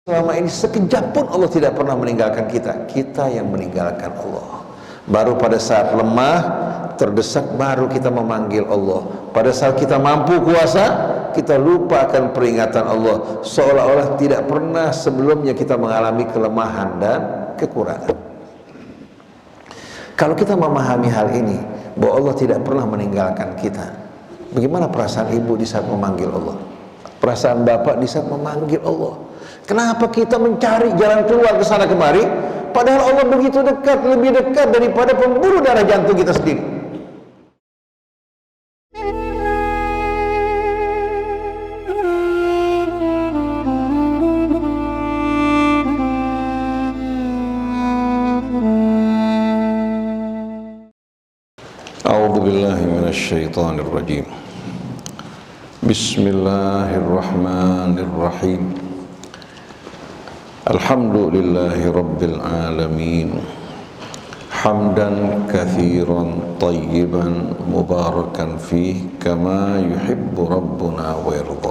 Selama ini sekejap pun Allah tidak pernah meninggalkan kita. Kita yang meninggalkan Allah. Baru pada saat lemah, terdesak, baru kita memanggil Allah. Pada saat kita mampu kuasa, kita lupa akan peringatan Allah. Seolah-olah tidak pernah sebelumnya kita mengalami kelemahan dan kekurangan. Kalau kita memahami hal ini, bahwa Allah tidak pernah meninggalkan kita, bagaimana perasaan ibu di saat memanggil Allah? Perasaan bapak di saat memanggil Allah? Kenapa kita mencari jalan keluar ke sana kemari, padahal Allah begitu dekat, lebih dekat daripada pembuluh darah jantung kita sendiri. A'udzu billahi minasyaitonir rajim. Bismillahirrahmanirrahim. Alhamdulillahi rabbil alamin. Hamdan katsiran tayyiban mubarakan fih kama yuhibbu rabbuna wa yarda.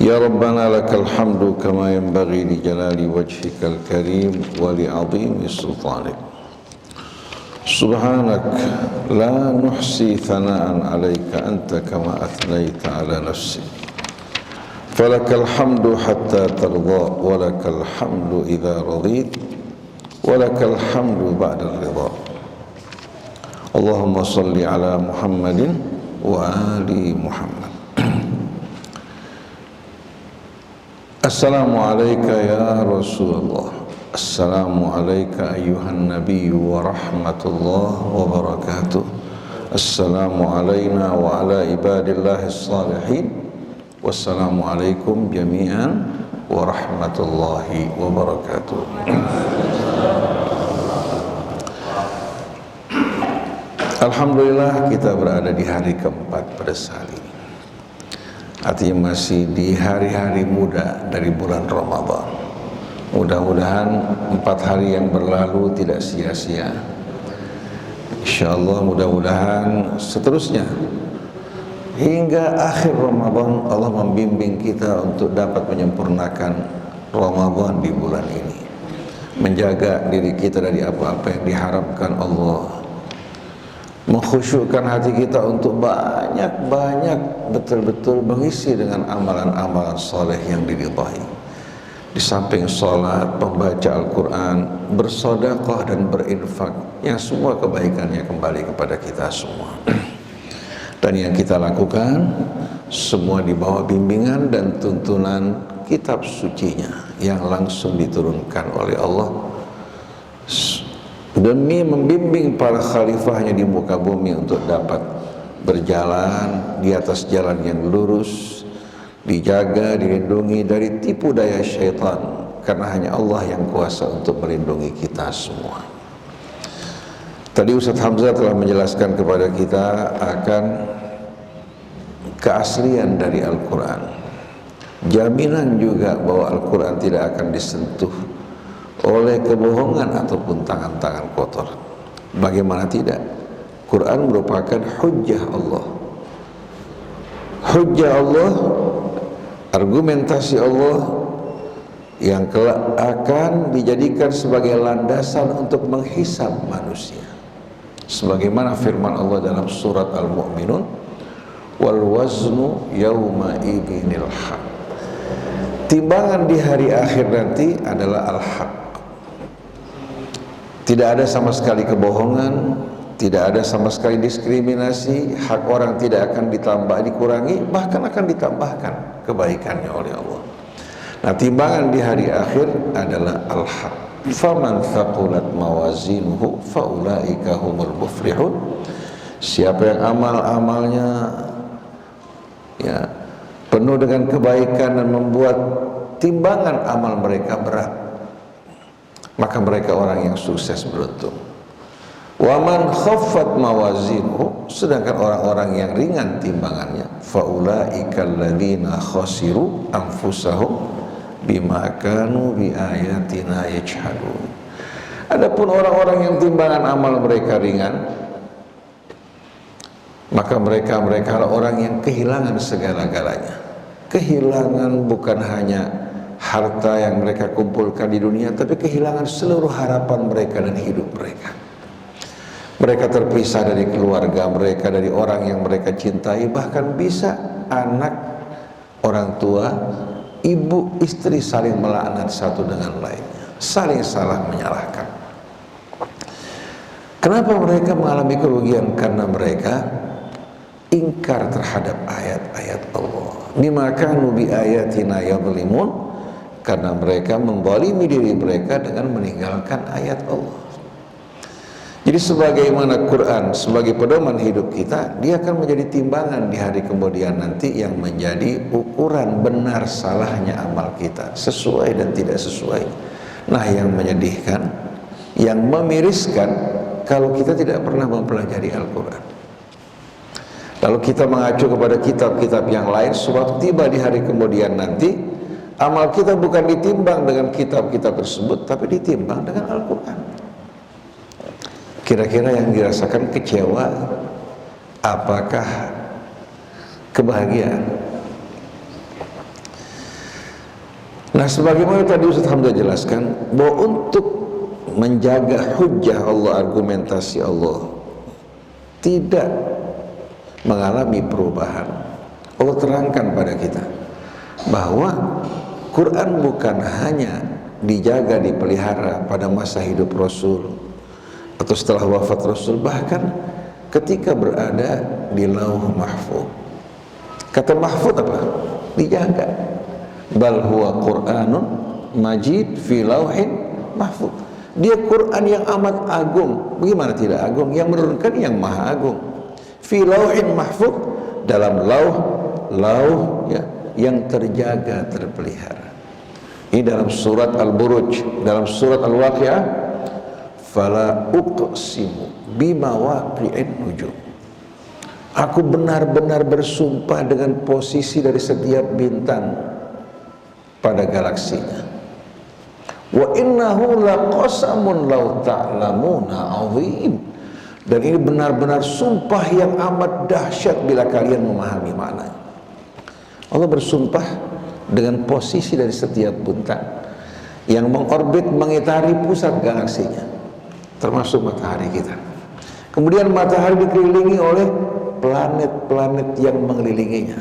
Ya Rabbana lakal hamdu kama yanbaghi li jalali wajhikal karim wa li 'azimi sultanik. Subhanak la nuhsi thana'an 'alaika anta kama athnaita 'ala nafsi. Falakal hamdu hatta tarda, walakal hamdu idza radit, walakal hamdu ba'da ridha. Allahumma salli ala Muhammadin wa ali Muhammad. Assalamu alayka ya Rasulullah. Assalamu alayka ayyuhan nabiyyu wa rahmatullah wa barakatuh. Assalamu alayna wa ala ibadillahis salihin. Wassalamualaikum jami'an warahmatullahi wabarakatuh. Alhamdulillah kita berada di hari keempat pada saat ini. Artinya masih di hari-hari muda dari bulan Ramadan. Mudah-mudahan 4 hari yang berlalu tidak sia-sia. InsyaAllah mudah-mudahan seterusnya hingga akhir Ramadan Allah membimbing kita untuk dapat menyempurnakan Ramadan di bulan ini, menjaga diri kita dari apa-apa yang diharapkan Allah, mengkhusyukkan hati kita untuk banyak-banyak betul-betul mengisi dengan amalan-amalan soleh yang diridhai. Di samping sholat, membaca Al-Quran, bersedekah dan berinfak, yang semua kebaikannya kembali kepada kita semua. Dan yang kita lakukan semua di bawah bimbingan dan tuntunan kitab sucinya yang langsung diturunkan oleh Allah demi membimbing para khalifahnya di muka bumi untuk dapat berjalan di atas jalan yang lurus, dijaga, dilindungi dari tipu daya syaitan, karena hanya Allah yang kuasa untuk melindungi kita semua. Tadi Ustaz Hamzah telah menjelaskan kepada kita akan keaslian dari Al-Quran, jaminan juga bahwa Al-Quran tidak akan disentuh oleh kebohongan ataupun tangan-tangan kotor. Bagaimana tidak? Quran merupakan hujjah Allah. Hujjah Allah, argumentasi Allah yang kelak akan dijadikan sebagai landasan untuk menghisab manusia. Sebagaimana firman Allah dalam surat Al-Mu'minun, wal waznu yawma idinil haq. Timbangan di hari akhir nanti adalah al-haq. Tidak ada sama sekali kebohongan, tidak ada sama sekali diskriminasi. Hak orang tidak akan ditambah, dikurangi, bahkan akan ditambahkan kebaikannya oleh Allah. Nah, timbangan di hari akhir adalah al-haq. Faman thaqulat mawazinuhu faulaika humul muflihun. Siapa yang amal-amalnya penuh dengan kebaikan dan membuat timbangan amal mereka berat, maka mereka orang yang sukses beruntung. Wa man khaffat mawazinuhu, sedangkan orang-orang yang ringan timbangannya, faulaika alladzina khasiru anfusahum bima kanu bi ayatina yajhadun. Adapun orang-orang yang timbangan amal mereka ringan, maka mereka adalah orang yang kehilangan segala-galanya. Kehilangan bukan hanya harta yang mereka kumpulkan di dunia, tapi kehilangan seluruh harapan mereka dan hidup mereka. Mereka terpisah dari keluarga mereka, dari orang yang mereka cintai, bahkan bisa anak, orang tua, ibu, istri saling melaknat satu dengan lainnya, saling salah menyalahkan. Kenapa mereka mengalami kerugian? Karena mereka ingkar terhadap ayat-ayat Allah. Bima kanu bi ayatina yadhlimun, karena mereka menzalimi diri mereka dengan meninggalkan ayat Allah. Jadi sebagaimana Quran sebagai pedoman hidup kita, dia akan menjadi timbangan di hari kemudian nanti yang menjadi ukuran benar salahnya amal kita, sesuai dan tidak sesuai. Nah, yang menyedihkan, yang memiriskan, kalau kita tidak pernah mempelajari Al-Quran, lalu kita mengacu kepada kitab-kitab yang lain, suatu tiba di hari kemudian nanti, amal kita bukan ditimbang dengan kitab-kitab tersebut, tapi ditimbang dengan Al-Quran. Kira-kira yang dirasakan kecewa, apakah kebahagiaan? Nah, sebagaimana tadi Ustaz Hamzah jelaskan, bahwa untuk menjaga hujjah Allah, argumentasi Allah tidak mengalami perubahan, Allah terangkan pada kita bahwa Quran bukan hanya dijaga, dipelihara pada masa hidup Rasul atau setelah wafat Rasul, bahkan ketika berada di lauh mahfuz. Kata mahfuz apa? Dijaga. Bal huwa Qur'anun majid fi lauhin mahfuz. Dia Quran yang amat agung. Bagaimana tidak agung? Yang menurunkan yang maha agung. Fi lauhin mahfuz, dalam lauh ya, yang terjaga, terpelihara. Ini dalam surat Al-Buruj, dalam surat Al-Waqi'ah, fala uqsimu bima waqi'in nujum. Aku benar-benar bersumpah dengan posisi dari setiap bintang pada galaksinya. Wa innahu laqasamun law ta'lamuna 'azim. Dan ini benar-benar sumpah yang amat dahsyat bila kalian memahami maknanya. Allah bersumpah dengan posisi dari setiap bintang yang mengorbit, mengitari pusat galaksinya, termasuk matahari kita. Kemudian matahari dikelilingi oleh planet-planet yang mengelilinginya,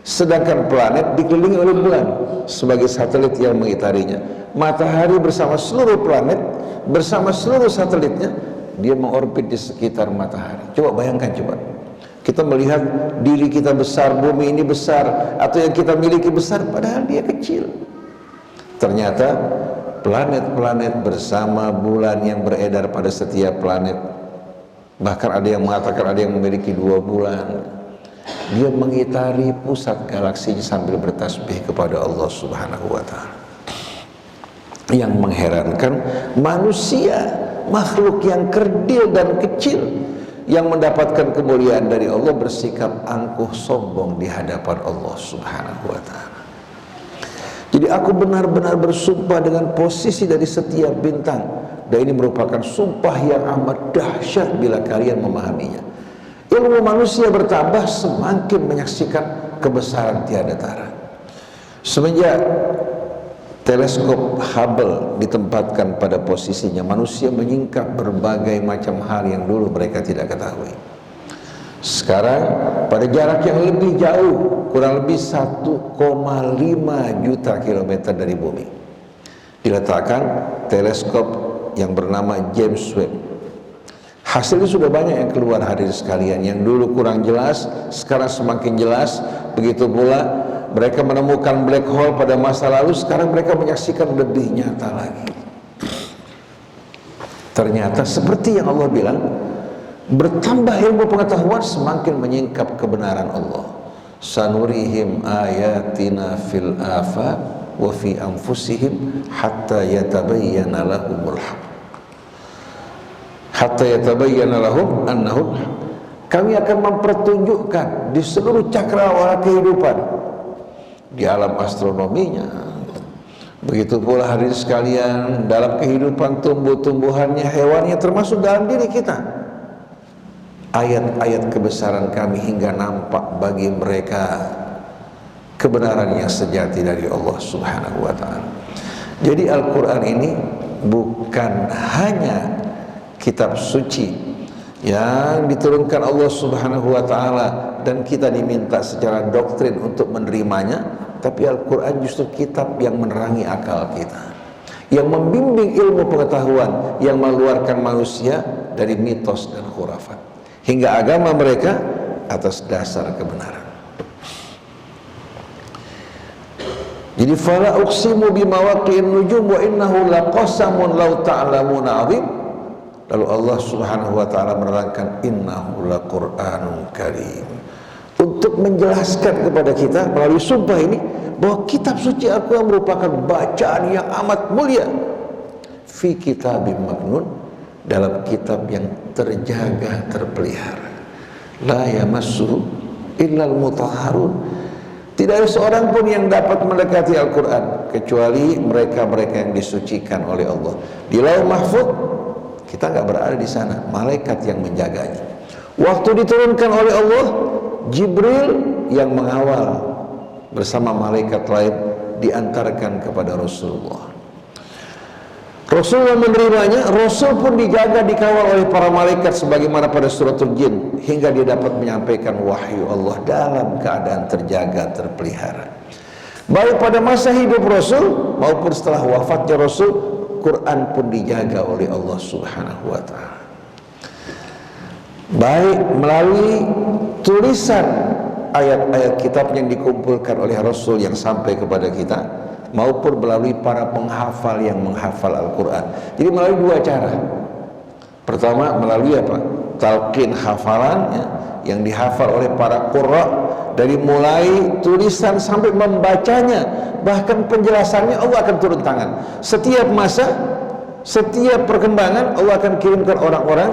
sedangkan planet dikelilingi oleh bulan sebagai satelit yang mengitarinya. Matahari bersama seluruh planet, bersama seluruh satelitnya, dia mengorbit di sekitar matahari. Coba bayangkan, coba kita melihat diri kita besar, bumi ini besar, atau yang kita miliki besar, padahal dia kecil. Ternyata planet-planet bersama bulan yang beredar pada setiap planet, bahkan ada yang mengatakan ada yang memiliki 2 bulan, dia mengitari pusat galaksinya sambil bertasbih kepada Allah Subhanahu wa ta'ala. Yang mengherankan, manusia, makhluk yang kerdil dan kecil, yang mendapatkan kemuliaan dari Allah, bersikap angkuh sombong di hadapan Allah Subhanahu wa ta'ala. Jadi aku benar-benar bersumpah dengan posisi dari setiap bintang, dan ini merupakan sumpah yang amat dahsyat bila kalian memahaminya. Ilmu manusia bertambah, semakin menyaksikan kebesaran tiada tara. Semenjak teleskop Hubble ditempatkan pada posisinya, manusia menyingkap berbagai macam hal yang dulu mereka tidak ketahui. Sekarang pada jarak yang lebih jauh, kurang lebih 1,5 juta kilometer dari bumi, diletakkan teleskop yang bernama James Webb. Hasilnya sudah banyak yang keluar, hadirin sekalian. Yang dulu kurang jelas, sekarang semakin jelas. Begitu pula mereka menemukan black hole pada masa lalu, sekarang mereka menyaksikan lebih nyata lagi. Ternyata seperti yang Allah bilang, bertambah ilmu pengetahuan, semakin menyingkap kebenaran Allah. Sanurihim ayatina fil afaq wa fi anfusihim hatta yatabayyana lahumul haq. Hatta yatabayyana lahum annahu. Kami akan mempertunjukkan di seluruh cakrawala kehidupan, di alam astronominya, begitu pula hadirin sekalian, dalam kehidupan tumbuh-tumbuhannya, hewannya, termasuk dalam diri kita, ayat-ayat kebesaran kami hingga nampak bagi mereka kebenaran yang sejati dari Allah Subhanahu wa ta'ala. Jadi Al-Quran ini bukan hanya kitab suci yang diturunkan Allah Subhanahu wa ta'ala dan kita diminta secara doktrin untuk menerimanya, tapi Al-Quran justru kitab yang menerangi akal kita, yang membimbing ilmu pengetahuan, yang mengeluarkan manusia dari mitos dan khurafat hingga agama mereka atas dasar kebenaran. Jadi fala uqsimu bimawaqi'in nujum wa innahu laqasamun law ta'lamuna 'azim. Lalu Allah Subhanahu wa taala menerangkan innahu laqur'anun karim, untuk menjelaskan kepada kita melalui sumpah ini bahwa kitab suci Al-Quran merupakan bacaan yang amat mulia. Fi kitabim maknun, dalam kitab yang terjaga, terpelihara. La yamassuhu illal mutahharun. Tidak ada seorang pun yang dapat mendekati Al-Quran kecuali mereka-mereka yang disucikan oleh Allah. Di Lauh Mahfuz kita nggak berada di sana, malaikat yang menjaganya. Waktu diturunkan oleh Allah, Jibril yang mengawal bersama malaikat lain diantarkan kepada Rasulullah. Rasulullah menerimanya, Rasul pun dijaga, dikawal oleh para malaikat sebagaimana pada suratul Jin, hingga dia dapat menyampaikan wahyu Allah dalam keadaan terjaga, terpelihara. Baik pada masa hidup Rasul maupun setelah wafatnya Rasul, Quran pun dijaga oleh Allah Subhanahu wa ta'ala. Baik melalui tulisan ayat-ayat kitab yang dikumpulkan oleh Rasul yang sampai kepada kita, maupun melalui para penghafal yang menghafal Al-Quran. Jadi melalui dua cara. Pertama melalui apa? Talqin hafalannya yang dihafal oleh para qurra, dari mulai tulisan sampai membacanya, bahkan penjelasannya Allah akan turun tangan. Setiap masa, setiap perkembangan Allah akan kirimkan orang-orang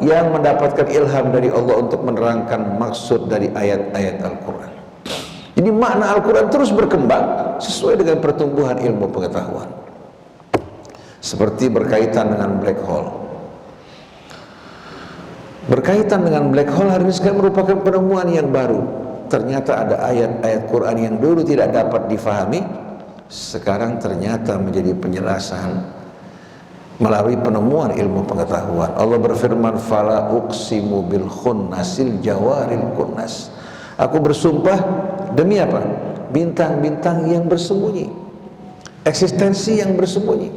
yang mendapatkan ilham dari Allah untuk menerangkan maksud dari ayat-ayat Al-Quran. Jadi makna Al-Quran terus berkembang sesuai dengan pertumbuhan ilmu pengetahuan. Seperti berkaitan dengan black hole. Berkaitan dengan black hole hari ini sekarang merupakan penemuan yang baru. Ternyata ada ayat-ayat Quran yang dulu tidak dapat difahami, sekarang ternyata menjadi penjelasan melalui penemuan ilmu pengetahuan. Allah berfirman, fala uqsimu bil khunnasil jawaril kunnas. Aku bersumpah demi apa? Bintang-bintang yang bersembunyi, eksistensi yang bersembunyi.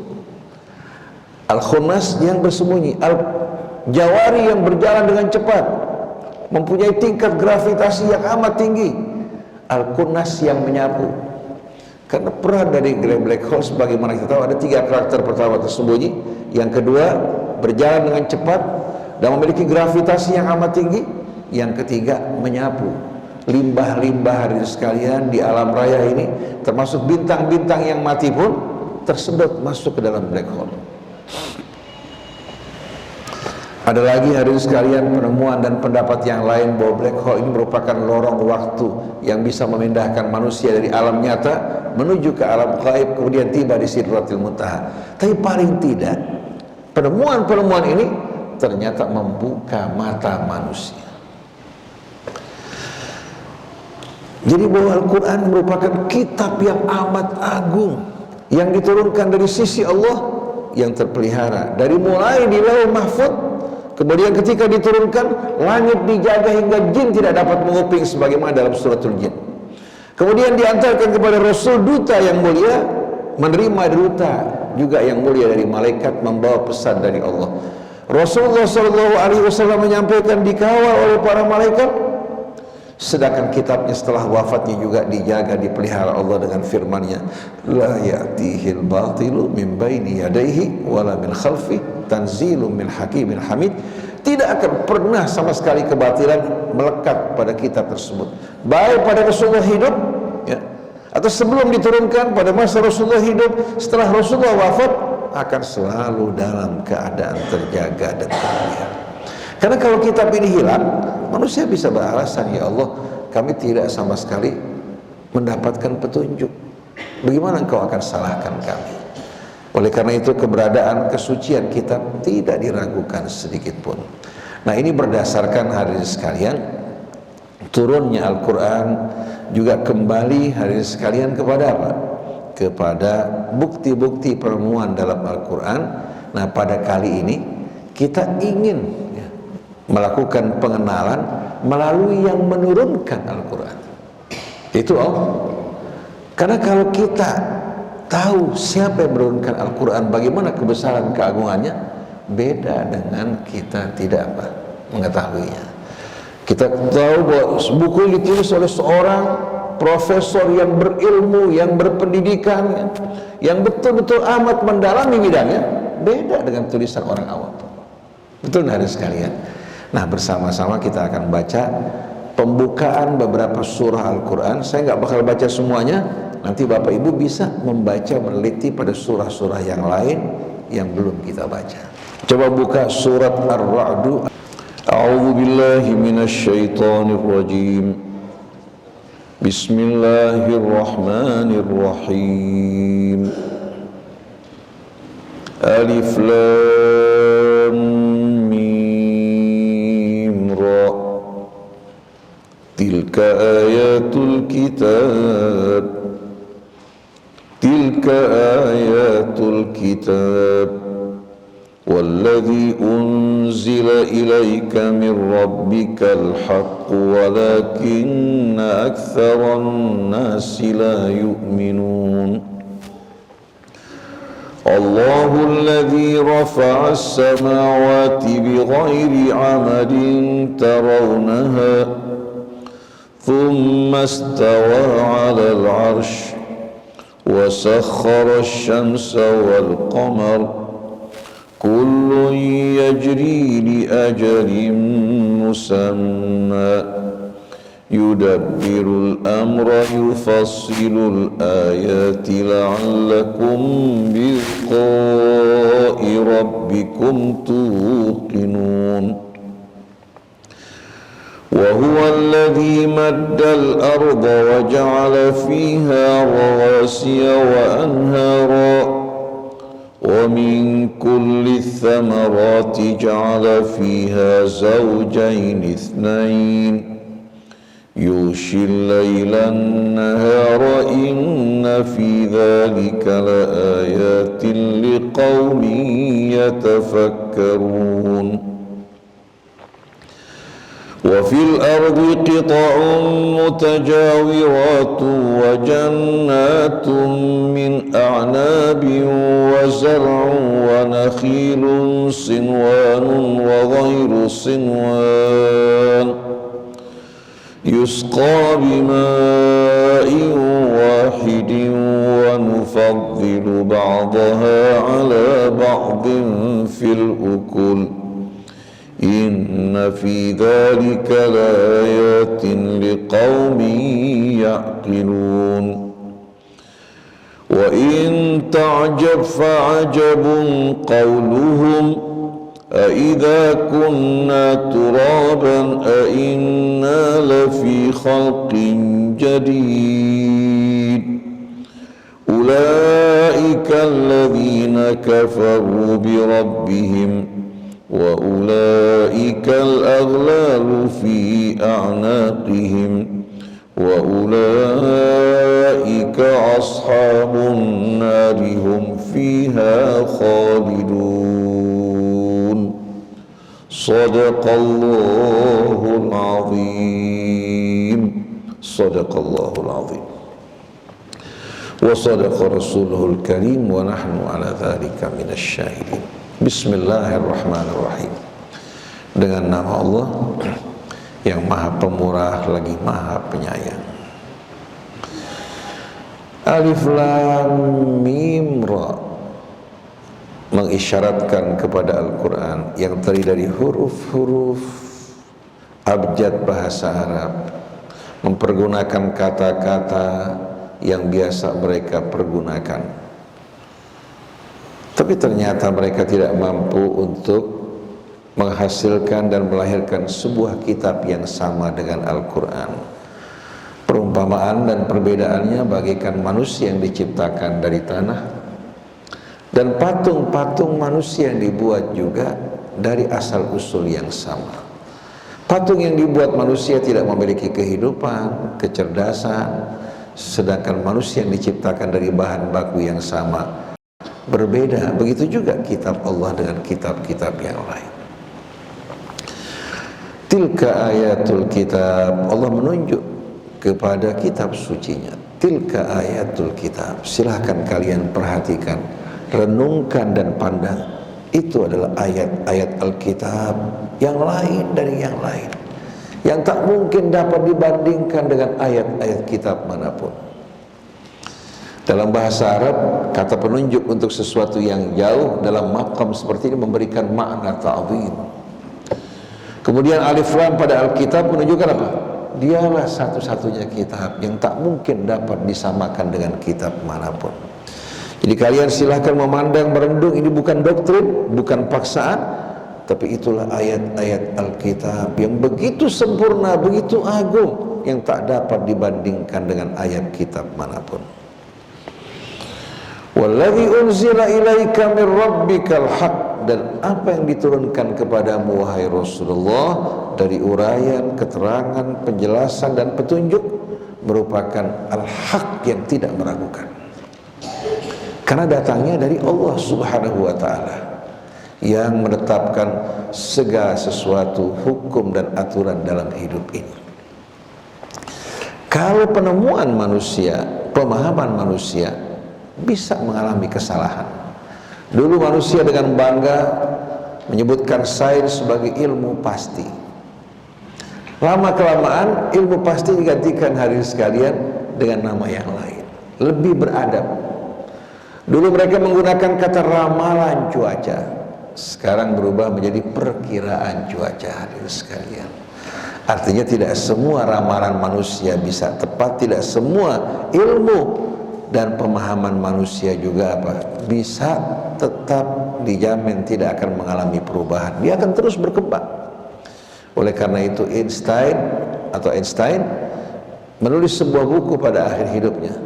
Al-khunnas yang bersembunyi, al-jawari yang berjalan dengan cepat, mempunyai tingkat gravitasi yang amat tinggi, al-kunnas yang menyapu. Karena peran dari black hole sebagaimana kita tahu ada tiga karakter. Pertama tersembunyi, yang kedua berjalan dengan cepat dan memiliki gravitasi yang amat tinggi, yang ketiga menyapu. Limbah-limbah hari sekalian di alam raya ini, termasuk bintang-bintang yang mati pun tersedot masuk ke dalam black hole. Ada lagi hari sekalian penemuan dan pendapat yang lain bahwa black hole ini merupakan lorong waktu yang bisa memindahkan manusia dari alam nyata menuju ke alam gaib, kemudian tiba di Sidratil Muntaha. Tapi paling tidak penemuan-penemuan ini ternyata membuka mata manusia. Jadi bahwa Al-Quran merupakan kitab yang amat agung yang diturunkan dari sisi Allah yang terpelihara. Dari mulai di Lauh Mahfuz, kemudian ketika diturunkan, langit dijaga hingga jin tidak dapat menguping sebagaimana dalam suratul Jin. Kemudian diantarkan kepada Rasul, duta yang mulia, menerima duta juga yang mulia dari malaikat membawa pesan dari Allah. Rasulullah SAW menyampaikan dikawal oleh para malaikat, sedangkan kitabnya setelah wafatnya juga dijaga, dipelihara Allah dengan firman-Nya, la ya'tihil batilu min baini yadayhi wala min khalfi tanzilum min hakimin hamid. Tidak akan pernah sama sekali kebatilan melekat pada kitab tersebut, baik pada Rasulullah hidup ya, atau sebelum diturunkan, pada masa Rasulullah hidup, setelah Rasulullah wafat, akan selalu dalam keadaan terjaga dan terpelihara. Karena kalau kitab ini hilang, manusia bisa beralasan, ya Allah, kami tidak sama sekali mendapatkan petunjuk. Bagaimana engkau akan salahkan kami? Oleh karena itu keberadaan kesucian kitab tidak diragukan sedikit pun. Nah, ini berdasarkan hadirin sekalian turunnya Al-Quran juga kembali hadirin sekalian kepada apa? Kepada bukti-bukti pertemuan dalam Al-Quran. Nah, pada kali ini kita ingin melakukan pengenalan melalui yang menurunkan Al-Quran, itu Allah. Karena kalau kita tahu siapa yang menurunkan Al-Quran, bagaimana kebesaran keagungannya, beda dengan kita tidak mengetahuinya. Kita tahu bahwa buku ini ditulis oleh seorang profesor yang berilmu, yang berpendidikan, yang betul-betul amat mendalami bidangnya, beda dengan tulisan orang awam. Betul hari sekalian. Nah, bersama-sama kita akan baca pembukaan beberapa surah Al-Quran. Saya nggak bakal baca semuanya. Nanti Bapak Ibu bisa membaca, meneliti pada surah-surah yang lain yang belum kita baca. Coba buka surat Ar-Ra'd. A'udzu billahi minasy syaithanir rajim. Bismillahirrahmanirrahim. Alif Lam Mim Ra. Tilka ayatul kitab. Tilka ayatul kitab. والذي أنزل إليك من ربك الحق ولكن أكثر الناس لا يؤمنون الله الذي رفع السماوات بغير عمد ترونها ثم استوى على العرش وسخر الشمس والقمر كل يجري لأجل مسمى يدبر الأمر يفصل الآيات لعلكم بلقاء ربكم توقنون وهو الذي مد الأرض وجعل فيها رواسي وأنهارا ومن كل الثمرات جعل فيها زوجين اثنين يغشي الليل النهار إن في ذلك لآيات لقوم يتفكرون وفي الأرض قطع متجاورات وجنات من أعناب وزرع ونخيل صنوان وغير صنوان يسقى بماء واحد ونفضل بعضها على بعض في الأكل إن في ذلك لآيات لقوم يعقلون وإن تعجب فعجب قولهم أإذا كنا ترابا أإنا لفي خلق جديد أولئك الذين كفروا بربهم وأولئك الأغلال في أعناقهم وأولئك أصحاب النار هم فيها خالدون صدق الله العظيم صدق الله العظيم وصدق رسوله الكريم ونحن على ذلك من الشاهدين. Bismillahirrahmanirrahim. Dengan nama Allah yang maha pemurah lagi maha penyayang. Alif Lam Mim Ra mengisyaratkan kepada Al-Quran yang terdiri dari huruf-huruf abjad bahasa Arab, mempergunakan kata-kata yang biasa mereka pergunakan. Tapi ternyata mereka tidak mampu untuk menghasilkan dan melahirkan sebuah kitab yang sama dengan Al-Quran. Perumpamaan dan perbedaannya bagaikan manusia yang diciptakan dari tanah dan patung-patung manusia yang dibuat juga dari asal-usul yang sama. Patung yang dibuat manusia tidak memiliki kehidupan, kecerdasan, sedangkan manusia yang diciptakan dari bahan baku yang sama berbeda. Begitu juga kitab Allah dengan kitab-kitab yang lain. Tilka ayatul kitab, Allah menunjuk kepada kitab sucinya. Tilka ayatul kitab, silahkan kalian perhatikan, renungkan dan pandang. Itu adalah ayat-ayat Alkitab yang lain dari yang lain, yang tak mungkin dapat dibandingkan dengan ayat-ayat kitab manapun. Dalam bahasa Arab, kata penunjuk untuk sesuatu yang jauh dalam maqam seperti ini memberikan makna ta'zim. Kemudian alif lam pada Alkitab menunjukkan apa? Dialah satu-satunya kitab yang tak mungkin dapat disamakan dengan kitab manapun. Jadi kalian silahkan memandang, merendung, ini bukan doktrin, bukan paksaan, tapi itulah ayat-ayat Alkitab yang begitu sempurna, begitu agung, yang tak dapat dibandingkan dengan ayat kitab manapun. Walladzi unzila ilaika min rabbikal haq, dan apa yang diturunkan kepadamu wahai Rasulullah dari uraian, keterangan, penjelasan dan petunjuk merupakan al-haq yang tidak meragukan. Karena datangnya dari Allah Subhanahu wa ta'ala yang menetapkan segala sesuatu hukum dan aturan dalam hidup ini. Kalau penemuan manusia, pemahaman manusia bisa mengalami kesalahan. Dulu manusia dengan bangga menyebutkan sains sebagai ilmu pasti. Lama-kelamaan ilmu pasti digantikan hadirin sekalian dengan nama yang lain, lebih beradab. Dulu mereka menggunakan kata ramalan cuaca, sekarang berubah menjadi perkiraan cuaca, hadirin sekalian. Artinya tidak semua ramalan manusia bisa tepat, tidak semua ilmu dan pemahaman manusia juga bisa tetap dijamin tidak akan mengalami perubahan. Dia akan terus berkembang. Oleh karena itu Einstein menulis sebuah buku pada akhir hidupnya.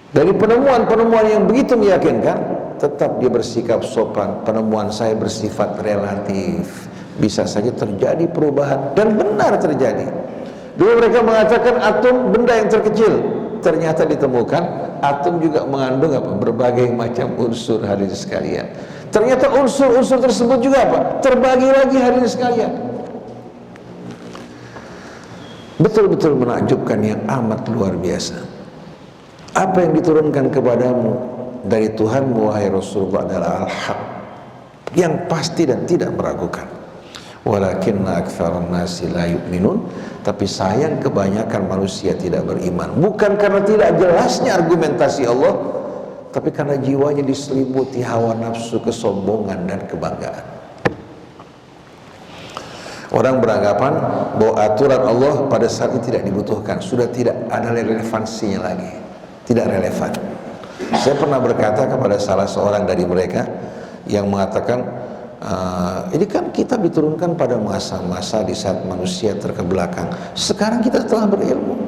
Dari penemuan-penemuan yang begitu meyakinkan, tetap dia bersikap sopan. Penemuan saya bersifat relatif, bisa saja terjadi perubahan, dan benar terjadi. Dulu mereka mengatakan atom benda yang terkecil, ternyata ditemukan atom juga mengandung berbagai macam unsur, hadirin sekalian. Ternyata unsur-unsur tersebut juga terbagi lagi, hadirin sekalian. Betul-betul menakjubkan, yang amat luar biasa. Apa yang diturunkan kepadamu dari Tuhanmu wahai Rasulullah adalah al-haq, yang pasti dan tidak meragukan. Walakinna aktsaran nasi la yu'minun, tapi sayang kebanyakan manusia tidak beriman. Bukan karena tidak jelasnya argumentasi Allah, tapi karena jiwanya diselimuti hawa nafsu, kesombongan dan kebanggaan. Orang beranggapan bahwa aturan Allah pada saat ini tidak dibutuhkan, sudah tidak ada relevansinya lagi, tidak relevan. Saya pernah berkata kepada salah seorang dari mereka yang mengatakan, ini kan kitab diturunkan pada masa-masa di saat manusia terkebelakang. Sekarang kita telah berilmu,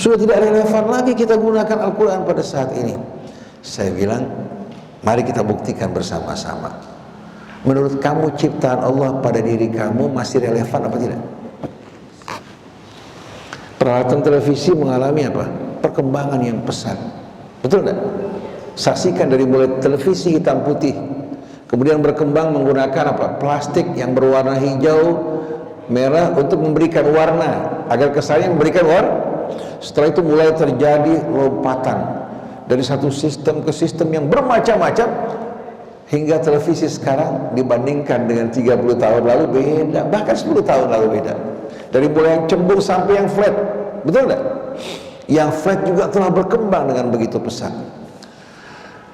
sudah tidak relevan lagi kita gunakan Al-Quran pada saat ini. Saya bilang, mari kita buktikan bersama-sama. Menurut kamu ciptaan Allah pada diri kamu masih relevan apa tidak? Peralatan televisi mengalami perkembangan yang pesat, betul tidak? Saksikan dari mulai televisi hitam putih, kemudian berkembang menggunakan plastik yang berwarna hijau, merah untuk memberikan warna agar kesannya memberikan warna. Setelah itu mulai terjadi lompatan dari satu sistem ke sistem yang bermacam-macam, hingga televisi sekarang dibandingkan dengan 30 tahun lalu beda, bahkan 10 tahun lalu beda. Dari mulai yang cembung sampai yang flat, betul tidak? Yang flat juga telah berkembang dengan begitu pesat.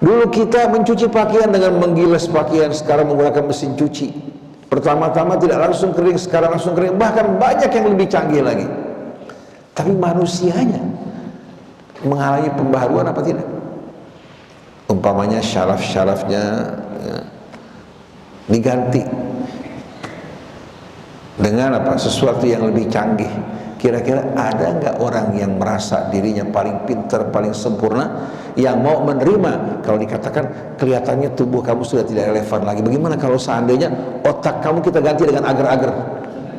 Dulu kita mencuci pakaian dengan menggilas pakaian, sekarang menggunakan mesin cuci. Pertama-tama tidak langsung kering, sekarang langsung kering, bahkan banyak yang lebih canggih lagi. Tapi manusianya mengalami pembaharuan apa tidak? Umpamanya syaraf-syarafnya diganti dengan sesuatu yang lebih canggih. Kira-kira ada nggak orang yang merasa dirinya paling pintar, paling sempurna, yang mau menerima kalau dikatakan kelihatannya tubuh kamu sudah tidak relevan lagi? Bagaimana kalau seandainya otak kamu kita ganti dengan agar-agar?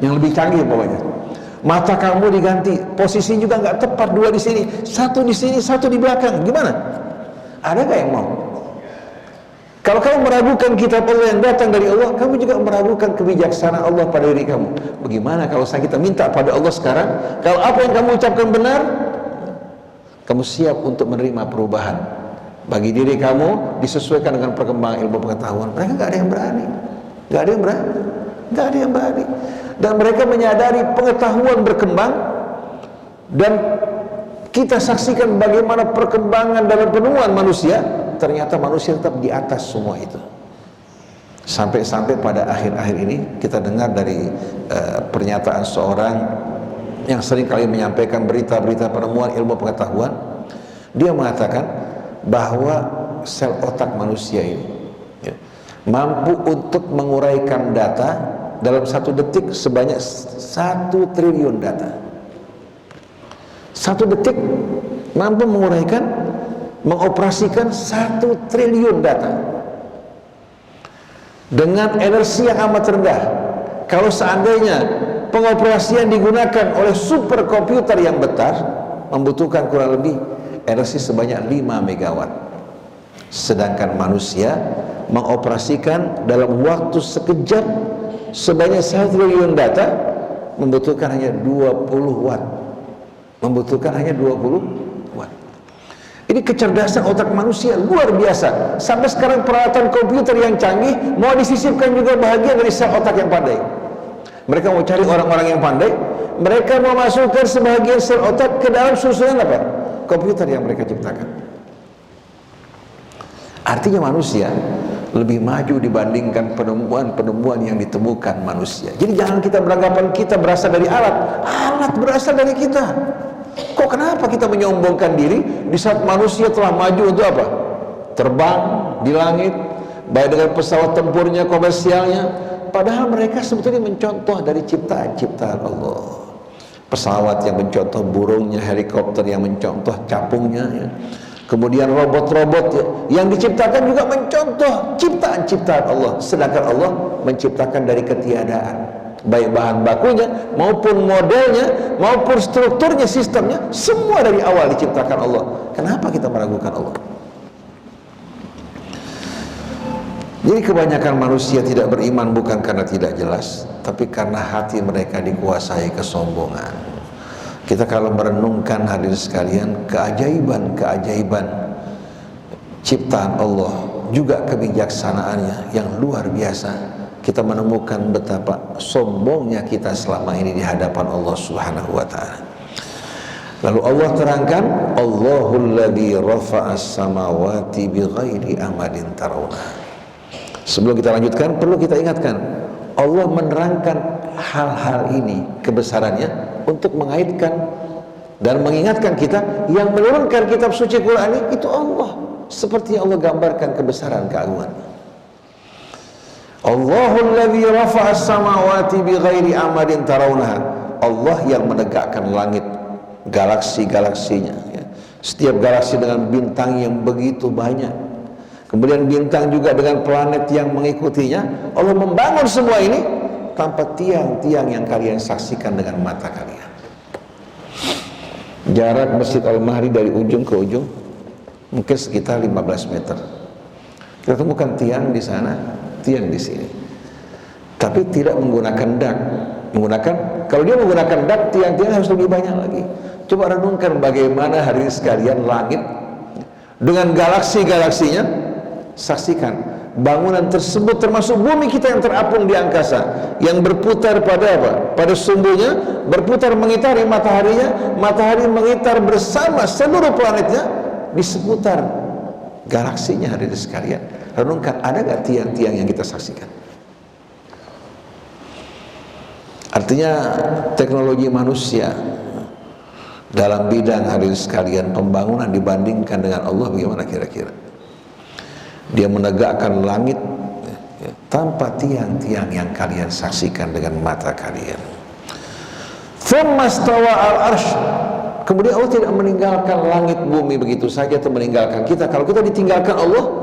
yang lebih canggih pokoknya. Mata kamu diganti, posisi juga nggak tepat, dua di sini, satu di sini, satu di belakang. Gimana? Ada nggak yang mau? Kalau kamu meragukan kitab Allah yang datang dari Allah, kamu juga meragukan kebijaksanaan Allah pada diri kamu. Bagaimana kalau kita minta pada Allah sekarang, kalau apa yang kamu ucapkan benar, kamu siap untuk menerima perubahan bagi diri kamu disesuaikan dengan perkembangan ilmu pengetahuan. Mereka nggak ada yang berani, nggak ada yang berani, nggak ada yang berani. Dan mereka menyadari pengetahuan berkembang, dan kita saksikan bagaimana perkembangan dalam penemuan manusia. Ternyata manusia tetap di atas semua itu. Sampai-sampai pada akhir-akhir ini kita dengar dari pernyataan seorang yang sering kali menyampaikan berita-berita penemuan ilmu pengetahuan. Dia mengatakan bahwa sel otak manusia ini mampu untuk menguraikan data dalam 1 detik sebanyak 1 triliun data. 1 detik mampu mengoperasikan 1 triliun data dengan energi yang amat rendah. Kalau seandainya pengoperasian digunakan oleh superkomputer yang besar, membutuhkan kurang lebih energi sebanyak 5 megawatt. Sedangkan manusia mengoperasikan dalam waktu sekejap sebanyak 1 triliun data, membutuhkan hanya 20 watt. Membutuhkan hanya 20 watt. Ini kecerdasan otak manusia luar biasa. Sampai sekarang peralatan komputer yang canggih mau disisipkan juga bahagian dari sel otak yang pandai. Mereka mau cari orang-orang yang pandai, mereka mau masukkan sebahagian sel otak ke dalam susunan apa? Komputer yang mereka ciptakan. Artinya manusia lebih maju dibandingkan penemuan-penemuan yang ditemukan manusia. Jadi jangan kita beranggapan kita berasal dari alat. Alat berasal dari kita. Kok kenapa kita menyombongkan diri di saat manusia telah maju untuk apa? Terbang di langit, baik dengan pesawat tempurnya, komersialnya. Padahal mereka sebetulnya mencontoh dari ciptaan-ciptaan Allah. Pesawat yang mencontoh burungnya, helikopter yang mencontoh capungnya, ya. Kemudian robot-robot yang diciptakan juga mencontoh ciptaan-ciptaan Allah. Sedangkan Allah menciptakan dari ketiadaan, baik bahan bakunya maupun modelnya maupun strukturnya, sistemnya, semua dari awal diciptakan Allah. Kenapa kita meragukan Allah? Jadi kebanyakan manusia tidak beriman bukan karena tidak jelas, tapi karena hati mereka dikuasai kesombongan. Kita kalau merenungkan hadirin sekalian keajaiban-keajaiban ciptaan Allah, juga kebijaksanaannya yang luar biasa, kita menemukan betapa sombongnya kita selama ini di hadapan Allah Subhanahu wa taala. Lalu Allah terangkan, Allahul ladzi rafa'as samawati bighairi amadin tarawna. Sebelum kita lanjutkan, perlu kita ingatkan, Allah menerangkan hal-hal ini, kebesarannya, untuk mengaitkan dan mengingatkan kita yang menurunkan kitab suci Quran ini itu Allah, seperti Allah gambarkan kebesaran keagungan. Allahul ladzi rafa'as samawati bighairi amadin tarawnaha. Allah yang menegakkan langit, galaksi-galaksinya, ya. Setiap galaksi dengan bintang yang begitu banyak, kemudian bintang juga dengan planet yang mengikutinya. Allah membangun semua ini tanpa tiang-tiang yang kalian saksikan dengan mata kalian. Jarak Masjid Al-Mahdi dari ujung ke ujung mungkin sekitar 15 meter. Kita temukan tiang di sana, tiang di sini. Tapi tidak menggunakan dak. Kalau dia menggunakan dak, tiang-tiang harus lebih banyak lagi. Coba renungkan bagaimana hari ini sekalian langit dengan galaksi-galaksinya. Saksikan bangunan tersebut, termasuk bumi kita yang terapung di angkasa, yang berputar pada apa? Pada sumbunya, berputar mengitari mataharinya, matahari mengitar bersama seluruh planetnya di seputar galaksinya. Hari ini sekalian, renungkan, ada nggak tiang-tiang yang kita saksikan? Artinya teknologi manusia dalam bidang hari ini sekalian pembangunan dibandingkan dengan Allah, bagaimana kira-kira? Dia menegakkan langit tanpa tiang-tiang yang kalian saksikan dengan mata kalian. Tsumma stawa al-arsy. Kemudian Allah tidak meninggalkan langit bumi begitu saja atau meninggalkan kita. Kalau kita ditinggalkan Allah,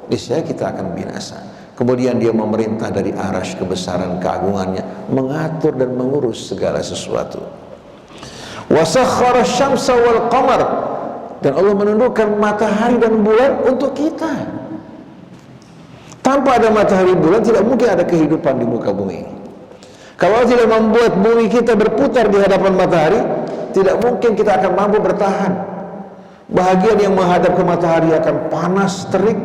niscaya kita akan binasa. Kemudian dia memerintah dari arasy kebesaran keagungannya, mengatur dan mengurus segala sesuatu. Wa sakhkhara asy-syamsa wal qamar, dan Allah menundukkan matahari dan bulan untuk kita. Tanpa ada matahari bulan tidak mungkin ada kehidupan di muka bumi. Kalau Allah tidak membuat bumi kita berputar di hadapan matahari, tidak mungkin kita akan mampu bertahan. Bahagian yang menghadap ke matahari akan panas, terik,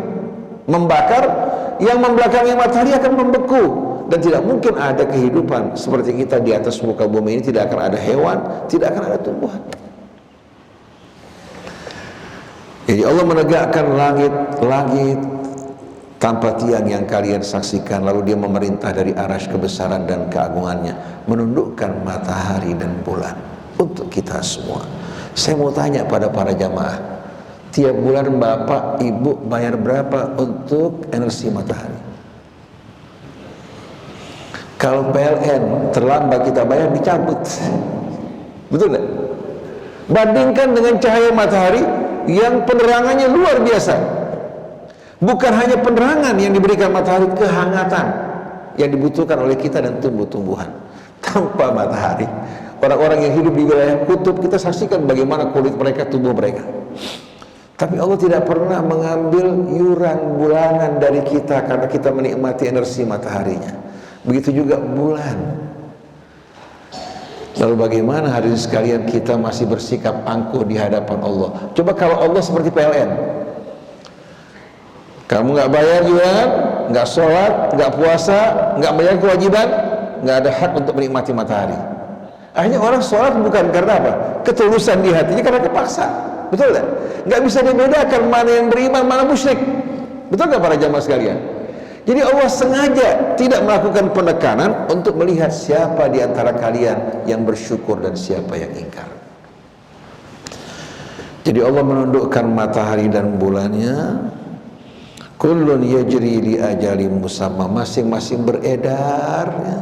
membakar. Yang membelakangi matahari akan membeku. Dan tidak mungkin ada kehidupan seperti kita di atas muka bumi ini. Tidak akan ada hewan, tidak akan ada tumbuhan. Jadi Allah menegakkan langit tanpa tiang yang kalian saksikan. Lalu dia memerintah dari arasy kebesaran dan keagungannya, menundukkan matahari dan bulan untuk kita semua. Saya mau tanya pada para jamaah, tiap bulan bapak ibu bayar berapa untuk energi matahari? Kalau PLN terlambat kita bayar, dicabut. Betul nggak? Bandingkan dengan cahaya matahari yang penerangannya luar biasa. Bukan hanya penerangan yang diberikan matahari, kehangatan yang dibutuhkan oleh kita dan tumbuh-tumbuhan. Tanpa matahari, orang-orang yang hidup di wilayah kutub, kita saksikan bagaimana kulit mereka, tubuh mereka. Tapi Allah tidak pernah mengambil yuran bulanan dari kita karena kita menikmati energi mataharinya. Begitu juga bulan. Lalu bagaimana hadirin sekalian kita masih bersikap angkuh di hadapan Allah? Coba kalau Allah seperti PLN, kamu nggak bayar yuran, nggak sholat, nggak puasa, nggak bayar kewajiban, nggak ada hak untuk menikmati matahari. Akhirnya orang sholat bukan karena apa? Ketulusan di hatinya, karena kepaksa. Betul nggak? Nggak bisa dibedakan mana yang beriman, mana musyrik. Betul nggak para jamaah sekalian? Jadi Allah sengaja tidak melakukan penekanan untuk melihat siapa di antara kalian yang bersyukur dan siapa yang ingkar. Jadi Allah menundukkan matahari dan bulannya. Kullun yajri li ajalin musamma, masing-masing beredar ya,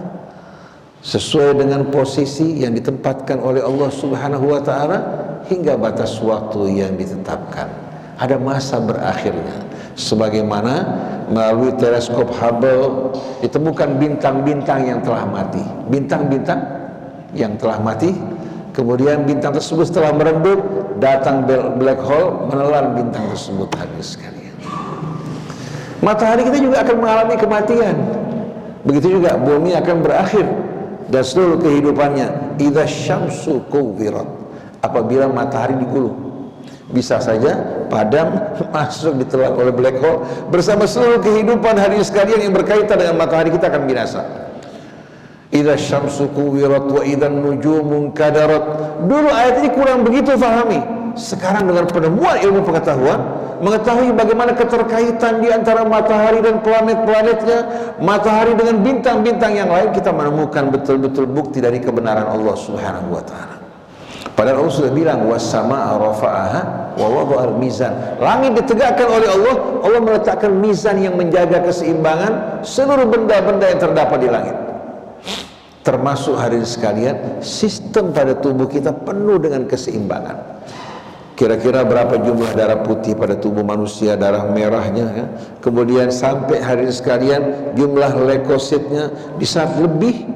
sesuai dengan posisi yang ditempatkan oleh Allah Subhanahu wa taala hingga batas waktu yang ditetapkan. Ada masa berakhirnya. Sebagaimana melalui teleskop Hubble ditemukan bintang-bintang yang telah mati. Bintang-bintang yang telah mati, kemudian bintang tersebut setelah meredup, datang black hole menelan bintang tersebut habis sekalian. Matahari kita juga akan mengalami kematian. Begitu juga bumi akan berakhir dan seluruh kehidupannya. Idza syamsu kuwirat, apabila matahari digulung, bisa saja padam, masuk ditelan oleh black hole bersama seluruh kehidupan hadirin sekalian yang berkaitan dengan matahari kita akan binasa. Idza syamsu kuwirat wa idzan nujumun kadarat. Dulu ayat ini kurang begitu fahami. Sekarang dengan penemuan ilmu pengetahuan, mengetahui bagaimana keterkaitan di antara matahari dan planet-planetnya, matahari dengan bintang-bintang yang lain, kita menemukan betul-betul bukti dari kebenaran Allah Subhanahu wa taala. Padahal Allah sudah bilang was-samaa'a rafa'aha wa wada'al mizan. Langit ditegakkan oleh Allah, Allah meletakkan mizan yang menjaga keseimbangan seluruh benda-benda yang terdapat di langit. Termasuk hadirin sekalian, sistem pada tubuh kita penuh dengan keseimbangan. Kira-kira berapa jumlah darah putih pada tubuh manusia, darah merahnya ya. Kemudian sampai hadirin sekalian jumlah leukositnya di saat lebih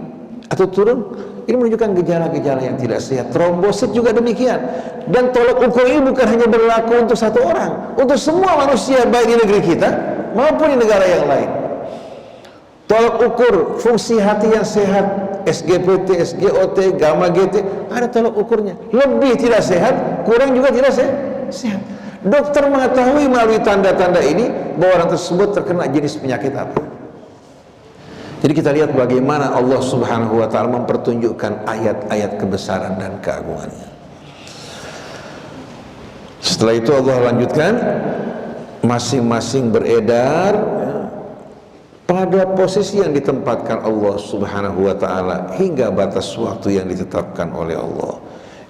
atau turun, ini menunjukkan gejala-gejala yang tidak sehat. Trombosit juga demikian. Dan tolak ukur ini bukan hanya berlaku untuk satu orang, untuk semua manusia baik di negeri kita maupun di negara yang lain. Tolak ukur fungsi hati yang sehat, SGPT, SGOT, gamma GT, ada tolak ukurnya. Lebih tidak sehat, kurang juga tidak sehat. Dokter mengetahui melalui tanda-tanda ini bahwa orang tersebut terkena jenis penyakit apa. Jadi kita lihat bagaimana Allah Subhanahu wa taala mempertunjukkan ayat-ayat kebesaran dan keagungannya. Setelah itu Allah lanjutkan, masing-masing beredar pada posisi yang ditempatkan Allah Subhanahu wa taala hingga batas waktu yang ditetapkan oleh Allah.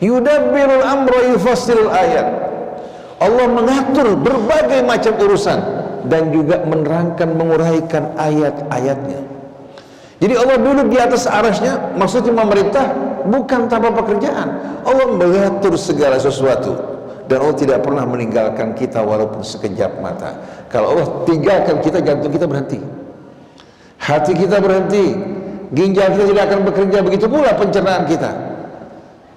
Yudabbirul amra yufassilul ayat. Allah mengatur berbagai macam urusan dan juga menerangkan, menguraikan ayat-ayatnya. Jadi Allah duduk di atas arasy-Nya, maksudnya memerintah bukan tanpa pekerjaan. Allah mengatur segala sesuatu dan Allah tidak pernah meninggalkan kita walaupun sekejap mata. Kalau Allah tinggalkan kita, jantung kita berhenti. hati kita berhenti, ginjal kita tidak akan bekerja, begitu pula pencernaan kita.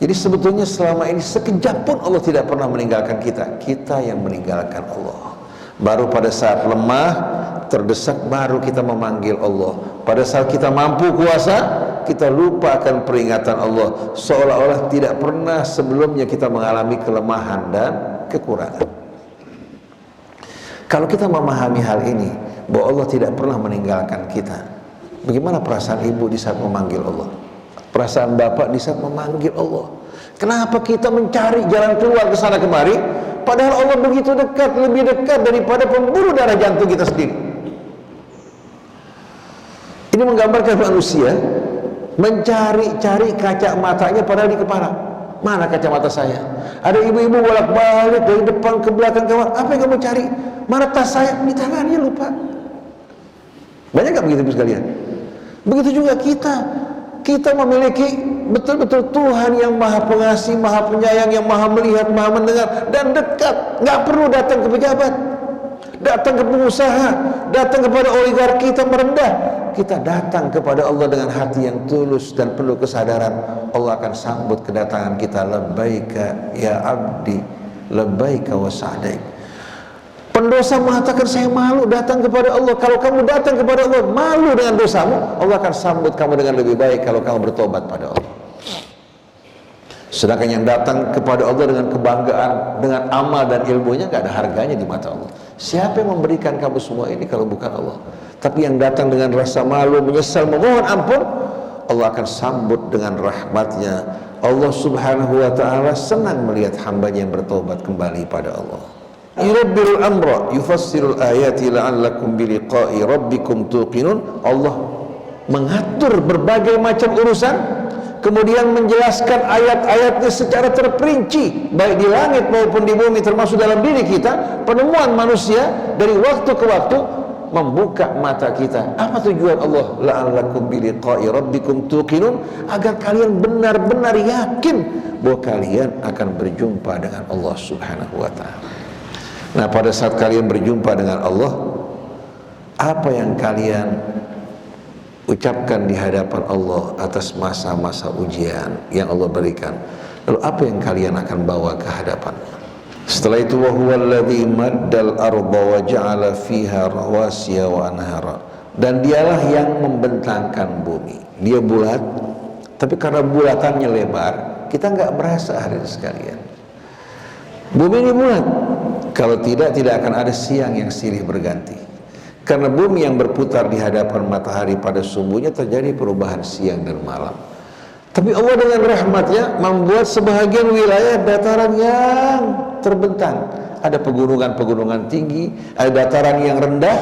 Jadi sebetulnya selama ini sekejap pun Allah tidak pernah meninggalkan kita. Kita yang meninggalkan Allah. Baru pada saat lemah, terdesak, baru kita memanggil Allah. Pada saat kita mampu kuasa, kita lupa akan peringatan Allah, seolah-olah tidak pernah sebelumnya kita mengalami kelemahan dan kekurangan. Kalau kita memahami hal ini, bahwa Allah tidak pernah meninggalkan kita, bagaimana perasaan ibu di saat memanggil Allah? Perasaan bapak di saat memanggil Allah? Kenapa kita mencari jalan keluar ke sana kemari, padahal Allah begitu dekat, lebih dekat daripada pembuluh darah jantung kita sendiri? Ini menggambarkan manusia mencari-cari kaca matanya padahal di kepala. Mana kacamata saya? Ada ibu-ibu bolak-balik dari depan ke belakang kamar. Apa yang kamu cari? Mana tas saya? Di tangannya, lupa. Banyak gak begitu sekalian? Begitu juga kita. Kita memiliki betul-betul Tuhan yang maha pengasih, maha penyayang, yang maha melihat, maha mendengar, dan dekat. Gak perlu datang ke pejabat, datang ke pengusaha, datang kepada oligarki kita merendah. Kita datang kepada Allah dengan hati yang tulus dan penuh kesadaran. Allah akan sambut kedatangan kita. Labbaika ya abdi, labbaika wa sa'daik. Pendosa mengatakan, saya malu datang kepada Allah. Kalau kamu datang kepada Allah malu dengan dosamu, Allah akan sambut kamu dengan lebih baik kalau kamu bertobat pada Allah. Sedangkan yang datang kepada Allah dengan kebanggaan, dengan amal dan ilmunya, gak ada harganya di mata Allah. Siapa yang memberikan kamu semua ini kalau bukan Allah? Tapi yang datang dengan rasa malu, menyesal, memohon ampun, Allah akan sambut dengan rahmatnya. Allah subhanahu wa ta'ala senang melihat hambanya yang bertobat kembali pada Allah. Yudabbirul amra yufassirul ayati la'allakum biliqa'i rabbikum tuqinun. Allah mengatur berbagai macam urusan, kemudian menjelaskan ayat-ayatnya secara terperinci, baik di langit maupun di bumi, termasuk dalam diri kita. Penemuan manusia dari waktu ke waktu membuka mata kita. Apa tujuan Allah? La'allakum biliqa'i rabbikum tuqinun, agar kalian benar-benar yakin bahwa kalian akan berjumpa dengan Allah subhanahu wa ta'ala. Nah, pada saat kalian berjumpa dengan Allah, apa yang kalian ucapkan di hadapan Allah atas masa-masa ujian yang Allah berikan? Lalu apa yang kalian akan bawa ke hadapannya? Setelah itu, wa huwal ladzi maddal arda wa ja'ala fiha rawasiya wa anhara. Dan dialah yang membentangkan bumi. Dia bulat, tapi karena bulatannya lebar, kita nggak merasa hari ini sekalian. Bumi ini bulat. Kalau tidak akan ada siang yang silih berganti. Karena bumi yang berputar di hadapan matahari pada sumbunya, terjadi perubahan siang dan malam. Tapi Allah dengan rahmatnya membuat sebahagian wilayah dataran yang terbentang. Ada pegunungan-pegunungan tinggi, ada dataran yang rendah,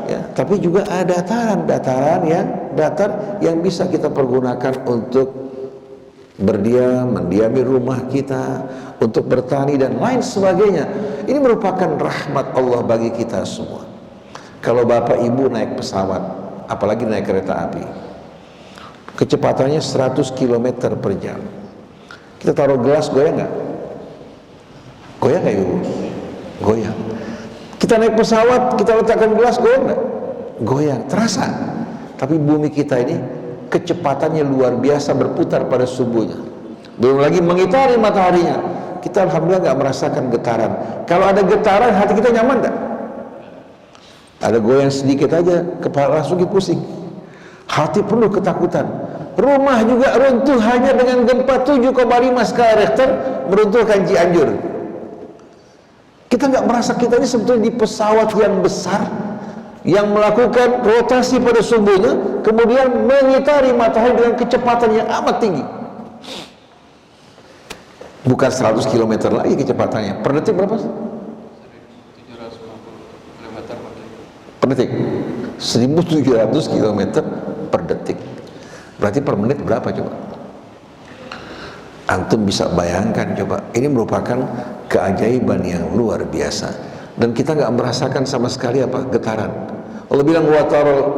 ya, tapi juga ada dataran yang datar yang bisa kita pergunakan untuk berdiam, mendiami rumah kita, untuk bertani dan lain sebagainya. Ini merupakan rahmat Allah bagi kita semua. Kalau bapak ibu naik pesawat, apalagi naik kereta api, kecepatannya 100 km per jam. Kita taruh gelas, goyang nggak? Goyang nggak ibu? Goyang. Kita naik pesawat, kita letakkan gelas, goyang nggak? Goyang, terasa. Tapi bumi kita ini kecepatannya luar biasa, berputar pada subuhnya. Belum lagi mengitari mataharinya. Kita alhamdulillah nggak merasakan getaran. Kalau ada getaran, hati kita nyaman nggak? Ada goyang sedikit aja, kepala langsung pusing. Hati penuh ketakutan. Rumah juga runtuh hanya dengan gempa 7,5 skala Richter meruntuhkan Cianjur. Kita nggak merasa kita ini sebetulnya di pesawat yang besar, yang melakukan rotasi pada sumbunya, kemudian mengitari matahari dengan kecepatan yang amat tinggi. Bukan 100 km lagi kecepatannya. Per detik berapa? 1.750 km per detik. 1.700 km per detik. Berarti per menit berapa coba? Antum bisa bayangkan coba. Ini merupakan keajaiban yang luar biasa. Dan kita nggak merasakan sama sekali apa? Getaran. Allah bilang wa taral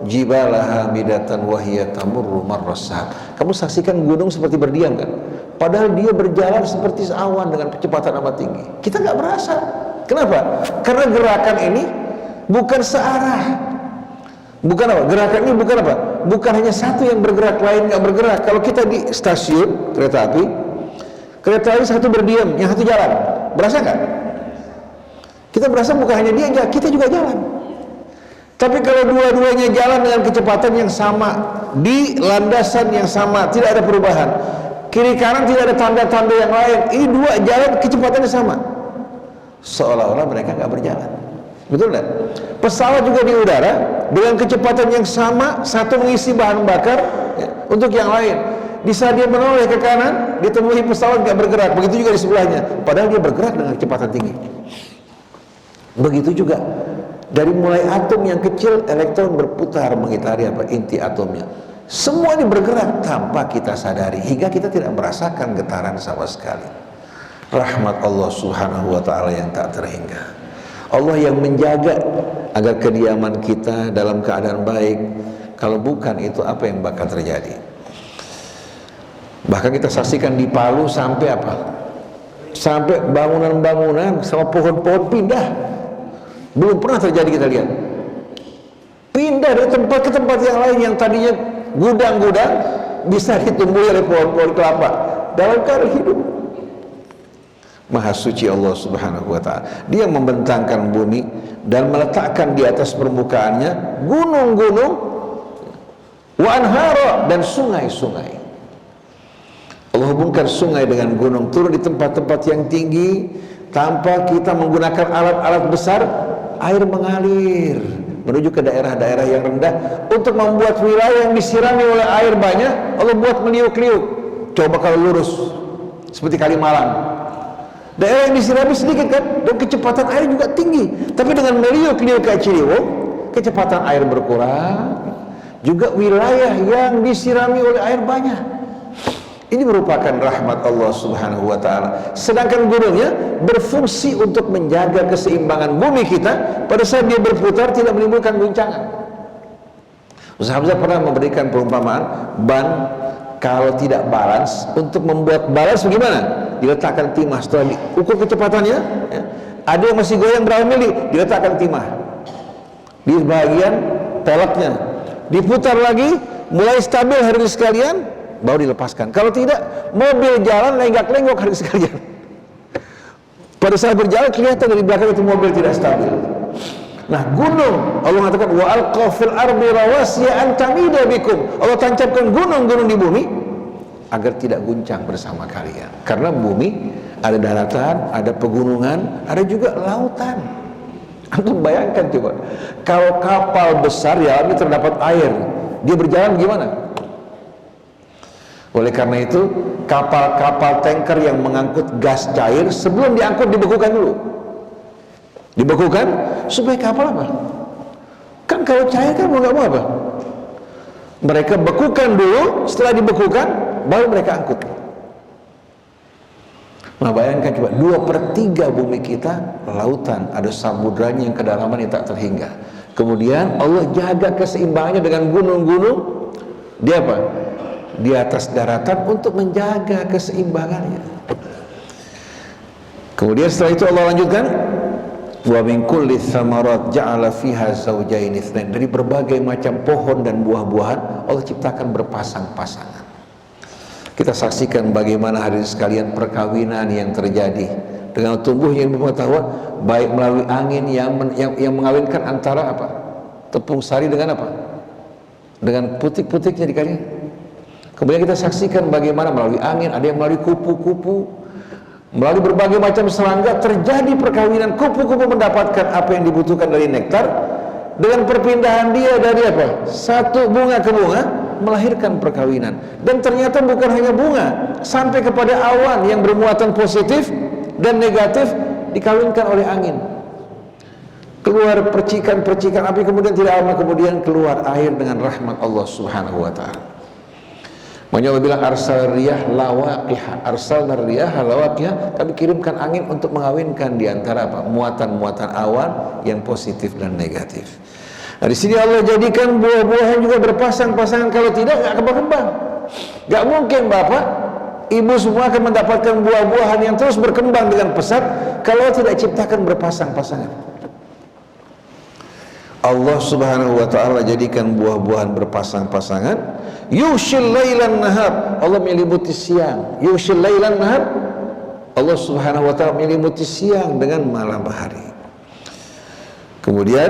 jibala hamidatan wa hiya tamurru marras sahab. Kamu saksikan gunung seperti berdiam kan? Padahal dia berjalan seperti awan dengan kecepatan amat tinggi. Kita nggak merasa. Kenapa? Karena gerakan ini bukan searah. Bukan apa? Gerakan ini bukan apa? Bukan hanya satu yang bergerak, lain nggak bergerak. Kalau kita di stasiun kereta api satu berdiam, yang satu jalan. Berasa nggak? Kita berasa bukan hanya dia, kita juga jalan. Tapi kalau dua-duanya jalan dengan kecepatan yang sama, di landasan yang sama, tidak ada perubahan, kiri kanan tidak ada tanda-tanda yang lain, ini dua jalan kecepatannya sama, seolah-olah mereka nggak berjalan. Betul tidak? Pesawat juga di udara dengan kecepatan yang sama, satu mengisi bahan bakar ya, untuk yang lain. Di saat dia menoleh ke kanan, ditemui pesawat nggak bergerak. Begitu juga di sebelahnya, padahal dia bergerak dengan kecepatan tinggi. Begitu juga dari mulai atom yang kecil, elektron berputar mengitari apa? Inti atomnya. Semua ini bergerak tanpa kita sadari, hingga kita tidak merasakan getaran sama sekali. Rahmat Allah Subhanahu wa ta'ala yang tak terhingga. Allah yang menjaga agar kediaman kita dalam keadaan baik. Kalau bukan itu, apa yang bakal terjadi? Bahkan kita saksikan di Palu sampai apa? Sampai bangunan-bangunan sama pohon-pohon pindah. Belum pernah terjadi, kita lihat. Pindah dari tempat ke tempat yang lain, yang tadinya gudang-gudang bisa ditumbuhi oleh pohon-pohon kelapa dalam keadaan hidup. Maha suci Allah Subhanahu wa ta'ala. Dia membentangkan bumi dan meletakkan di atas permukaannya gunung-gunung, wa anhara, dan sungai-sungai. Allah hubungkan sungai dengan gunung, turun di tempat-tempat yang tinggi tanpa kita menggunakan alat-alat besar. Air mengalir menuju ke daerah-daerah yang rendah untuk membuat wilayah yang disirami oleh air banyak. Allah buat meliuk-liuk. Coba kalau lurus seperti Kalimalang, daerah yang disirami sedikit kan, dan kecepatan air juga tinggi. Tapi dengan meliuk-liuk kayak Ciliwung, kecepatan air berkurang, juga wilayah yang disirami oleh air banyak. Ini merupakan rahmat Allah Subhanahu wa ta'ala. Sedangkan gunungnya berfungsi untuk menjaga keseimbangan bumi kita. Pada saat dia berputar tidak menimbulkan guncangan. Ustaz Hamzah pernah memberikan perumpamaan ban kalau tidak balance. Untuk membuat balance bagaimana? Diletakkan timah, setelah diukur kecepatannya ya, ada yang masih goyang berapa mili, diletakkan timah di bagian peleknya, diputar lagi, mulai stabil hadirin sekalian, baru dilepaskan. Kalau tidak, mobil jalan lenggak-lenggok hadirin sekalian. Pada saat berjalan kelihatan dari belakang itu mobil tidak stabil. Nah, gunung, Allah mengatakan wa alqa fil ardi rawasiya an tamida bikum. Allah tancapkan gunung-gunung di bumi agar tidak guncang bersama kalian. Karena bumi ada daratan, ada pegunungan, ada juga lautan. Antum bayangkan coba, kalau kapal besar di dalamnya terdapat air, dia berjalan gimana? Oleh karena itu, kapal-kapal tanker yang mengangkut gas cair sebelum diangkut dibekukan dulu. Dibekukan supaya kapal apa? Kan kalau cair kan mau nggak mau apa? Mereka bekukan dulu, setelah dibekukan baru mereka angkut. Nah, bayangkan coba, 2/3 bumi kita lautan, ada samudranya yang kedalaman yang tak terhingga. Kemudian Allah jaga keseimbangannya dengan gunung-gunung di apa? Di atas daratan untuk menjaga keseimbangannya. Kemudian setelah itu Allah lanjutkan, wa min kulli thamarat ja'ala fiha zawjayn itsnain. Dari berbagai macam pohon dan buah-buahan Allah ciptakan berpasang-pasangan. Kita saksikan bagaimana hadirin sekalian perkawinan yang terjadi dengan tumbuhnya ilmu pengetahuan, baik melalui angin yang mengawinkan antara apa? Tepung sari dengan apa? Dengan putik-putiknya dikali. Kemudian kita saksikan bagaimana melalui angin, ada yang melalui kupu-kupu, melalui berbagai macam serangga terjadi perkawinan. Kupu-kupu mendapatkan apa yang dibutuhkan dari nektar dengan perpindahan dia dari apa? Satu bunga ke bunga, melahirkan perkawinan. Dan ternyata bukan hanya bunga, sampai kepada awan yang bermuatan positif dan negatif dikawinkan oleh angin. Keluar percikan-percikan api, kemudian tidak lama kemudian keluar air dengan rahmat Allah Subhanahu wa ta'ala. Makanya Allah bilang arsal riyah lawaqihah, arsalna riyah lawaqihah, kami kirimkan angin untuk mengawinkan di antara apa? Muatan-muatan awan yang positif dan negatif. Nah, di sini Allah jadikan buah-buahan juga berpasang-pasangan, kalau tidak nggak kembang-kembang. Nggak mungkin Bapak, Ibu semua akan mendapatkan buah-buahan yang terus berkembang dengan pesat kalau tidak ciptakan berpasang-pasangan. Allah Subhanahu wa ta'ala jadikan buah-buahan berpasang-pasangan. Yushil lailan nahar, Allah menyelimuti siang. Yushil lailan nahar, Allah Subhanahu wa ta'ala menyelimuti siang dengan malam hari. Kemudian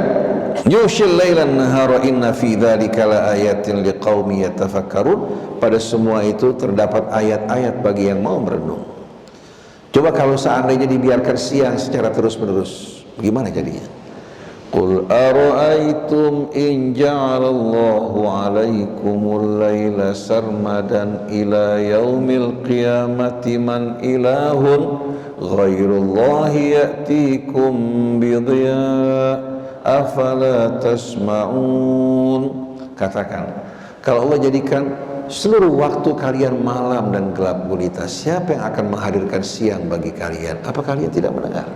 yushil lailan nahara inna fi dzalika laayatin liqaumin yatafakkarun. Pada semua itu terdapat ayat-ayat bagi yang mau merenung. Coba kalau seandainya dibiarkan siang secara terus-menerus, gimana jadinya? Qul ara'aytum in ja'alallahu 'alaikumul laila sarmadan ila yaumil qiyamati man ilahun ghairullahi ya'tikum bidhiya afala tasma'un. Katakan, kalau Allah jadikan seluruh waktu kalian malam dan gelap gulita, siapa yang akan menghadirkan siang bagi kalian? Apa kalian tidak mendengar?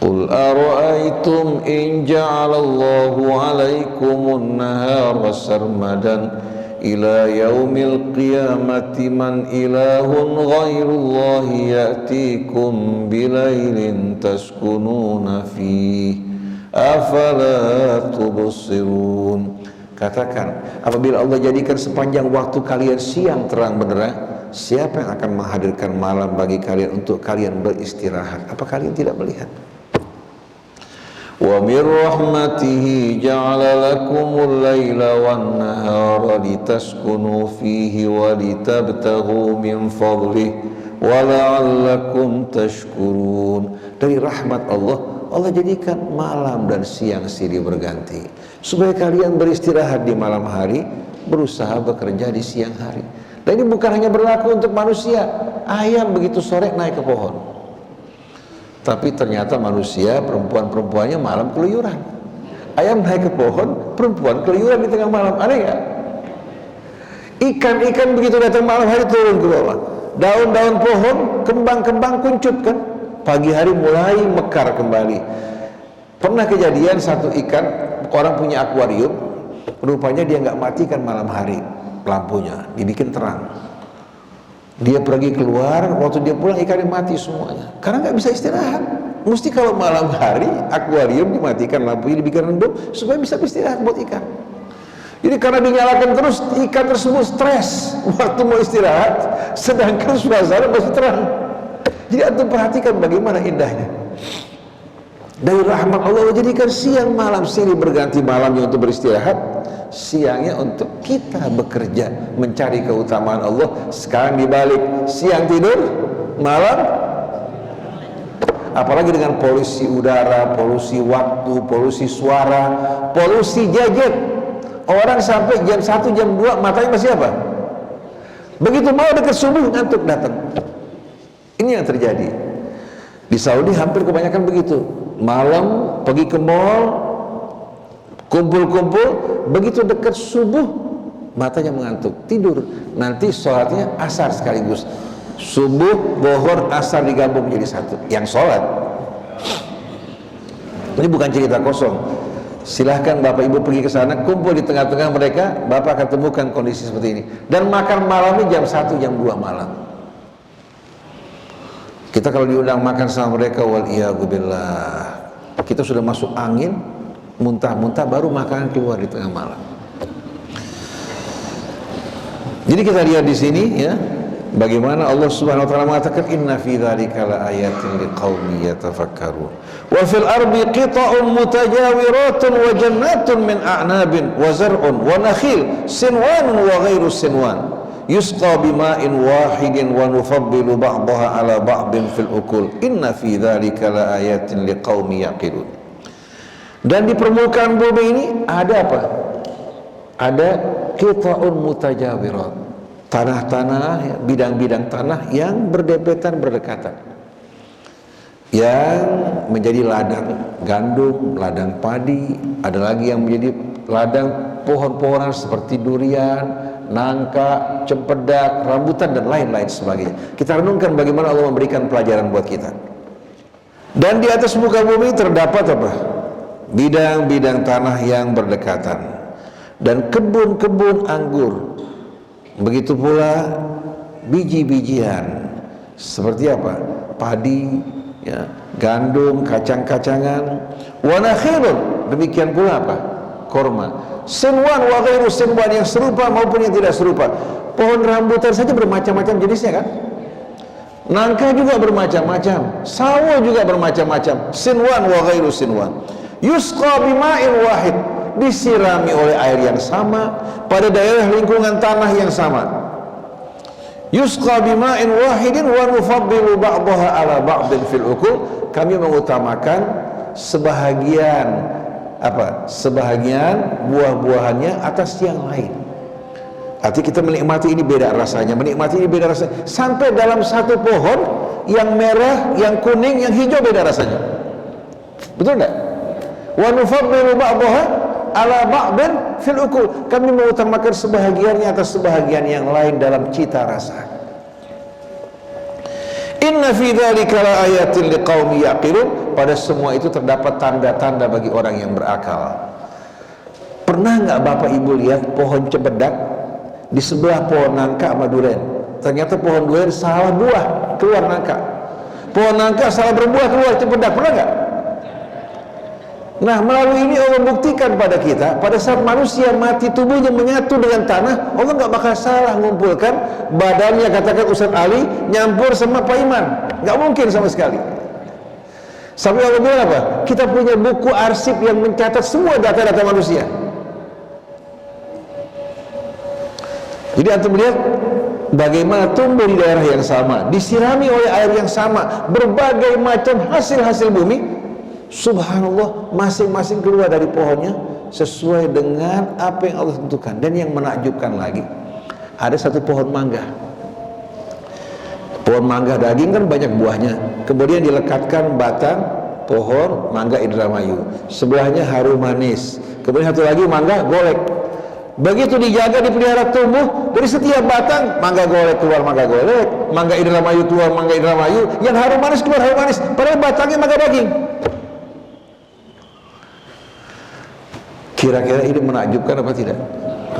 Qul ara'aytum in ja'alallahu 'alaikumun nahara sarmadan ila yaumil qiyamati man ilahun ghairullahi ya'tikum bilailin taskununa fihi afala tubsirun. Katakan, apabila Allah jadikan sepanjang waktu kalian siang terang benderang, siapa yang akan menghadirkan malam bagi kalian untuk kalian beristirahat? Apa kalian tidak melihat? Wa min rahmatihi ja'ala lakumul laila wan nahara litaskunu fihi wa litabtaghu min fadlihi wa la'allakum tashkurun. Dari rahmat Allah, Allah jadikan malam dan siang silih berganti supaya kalian beristirahat di malam hari, berusaha bekerja di siang hari. Dan ini bukan hanya berlaku untuk manusia. Ayam begitu sore naik ke pohon, tapi ternyata manusia, perempuan-perempuannya malam keluyuran. Ayam naik ke pohon, perempuan keluyuran di tengah malam. Aneh ya? Ikan-ikan begitu datang malam hari turun ke bawah. Daun-daun pohon, kembang-kembang kuncup kan? Pagi hari mulai mekar kembali. Pernah kejadian satu ikan, orang punya akuarium, rupanya dia nggak matikan malam hari lampunya, dibikin terang. Dia pergi keluar, waktu dia pulang ikannya mati semuanya karena nggak bisa istirahat. Mesti kalau malam hari akuarium dimatikan lampunya, dibikin redup supaya bisa istirahat buat ikan. Jadi karena dinyalakan terus, ikan tersebut stres waktu mau istirahat, sedangkan suasana masih terang. Jadi antum perhatikan bagaimana indahnya. Dari rahmat Allah jadikan siang malam silih berganti, malamnya untuk beristirahat, siangnya untuk kita bekerja mencari keutamaan Allah. Sekarang dibalik, siang tidur, malam. Apalagi dengan polusi udara, polusi waktu, polusi suara, polusi gadget. Orang sampai jam 1, jam 2 matanya masih apa? Begitu mau dekat subuh ngantuk datang. Ini yang terjadi di Saudi, hampir kebanyakan begitu. Malam pergi ke mall, kumpul-kumpul, begitu dekat subuh matanya mengantuk, tidur. Nanti sholatnya asar sekaligus, subuh, bohor, asar digabung menjadi satu. Yang sholat ini bukan cerita kosong. Silahkan Bapak Ibu pergi ke sana, kumpul di tengah-tengah mereka, Bapak akan temukan kondisi seperti ini. Dan makan malamnya jam 1, jam 2 malam. Kita kalau diundang makan sama mereka, waliyahzubillah, kita sudah masuk angin, muntah-muntah, baru makanan keluar di tengah malam. Jadi kita lihat di sini ya, bagaimana Allah Subhanahu wa taala mengatakan inna fi dzalika laayatin liqaumin yatafakkarun. Wa fil ardi qita'un mutajawiratun wa jannatun min a'nabin wa zar'un wa nakhil sinwanun wa ghairu sinwan. Yusqa bima'in wahidin wa nufaddilu ba'daha ala ba'din fil ukul inna fi dzalika laayatin liqaumin yaqilun. Dan di permukaan bumi ini ada apa? Ada qita'un mutajawirat, tanah-tanah, bidang-bidang tanah yang berdempetan, berdekatan, yang menjadi ladang gandum, ladang padi. Ada lagi yang menjadi ladang pohon-pohonan seperti durian, nangka, cempedak, rambutan, dan lain-lain sebagainya. Kita renungkan bagaimana Allah memberikan pelajaran buat kita. Dan di atas muka bumi terdapat apa? Bidang-bidang tanah yang berdekatan dan kebun-kebun anggur. Begitu pula biji-bijian seperti apa? Padi, ya, gandum, kacang-kacangan. Wa nakhilun, Demikian pula apa? Korma. Sinwan wa ghairu sinwan, yang serupa maupun yang tidak serupa. Pohon rambutan saja bermacam-macam jenisnya kan? Nangka juga bermacam-macam, sawo juga bermacam-macam. Sinwan wa ghairu sinwan. Yusqa bima'in wahid, disirami oleh air yang sama pada daerah lingkungan tanah yang sama. Yusqa bima'in wahidin wa nufaddilu ba'daha ala ba'din fil ukul. Kami mengutamakan sebahagian buah-buahannya atas yang lain. Artinya kita menikmati ini beda rasanya, menikmati ini beda rasanya. Sampai dalam satu pohon yang merah, yang kuning, yang hijau beda rasanya. Betul enggak? Wa nufaddilu ba'daha ala ba'din fil ukul. Kami mengutamakan sebahagiannya atas sebahagian yang lain dalam cita rasa. Inna fi dzalika la ayatin liqaumi yaqilun. Pada semua itu terdapat tanda-tanda bagi orang yang berakal. Pernah nggak Bapak Ibu lihat pohon cempedak di sebelah pohon nangka sama duren? Ternyata pohon duren salah buah, keluar nangka. Pohon nangka salah berbuah, keluar cempedak. Pernah nggak? Nah, melalui ini Allah buktikan pada kita, pada saat manusia mati tubuhnya menyatu dengan tanah, Allah nggak bakal salah mengumpulkan badannya, katakan Ustaz Ali, nyampur sama Pak Iman. Nggak mungkin sama sekali. Sampai Allah bilang apa? Kita punya buku arsip yang mencatat semua data-data manusia. Jadi antum lihat bagaimana tumbuh di daerah yang sama, disirami oleh air yang sama, berbagai macam hasil-hasil bumi. Subhanallah, masing-masing keluar dari pohonnya sesuai dengan apa yang Allah tentukan. Dan yang menakjubkan lagi, ada satu pohon mangga. Pohon mangga daging kan banyak buahnya. Kemudian dilekatkan batang pohon mangga Indramayu. Sebelahnya harum manis. Kemudian satu lagi mangga golek. Begitu dijaga, dipelihara tumbuh, dari setiap batang mangga golek keluar mangga golek, mangga Indramayu keluar mangga Indramayu, yang harum manis keluar harum manis. Padahal batangnya mangga daging. Kira-kira ini menakjubkan apa tidak?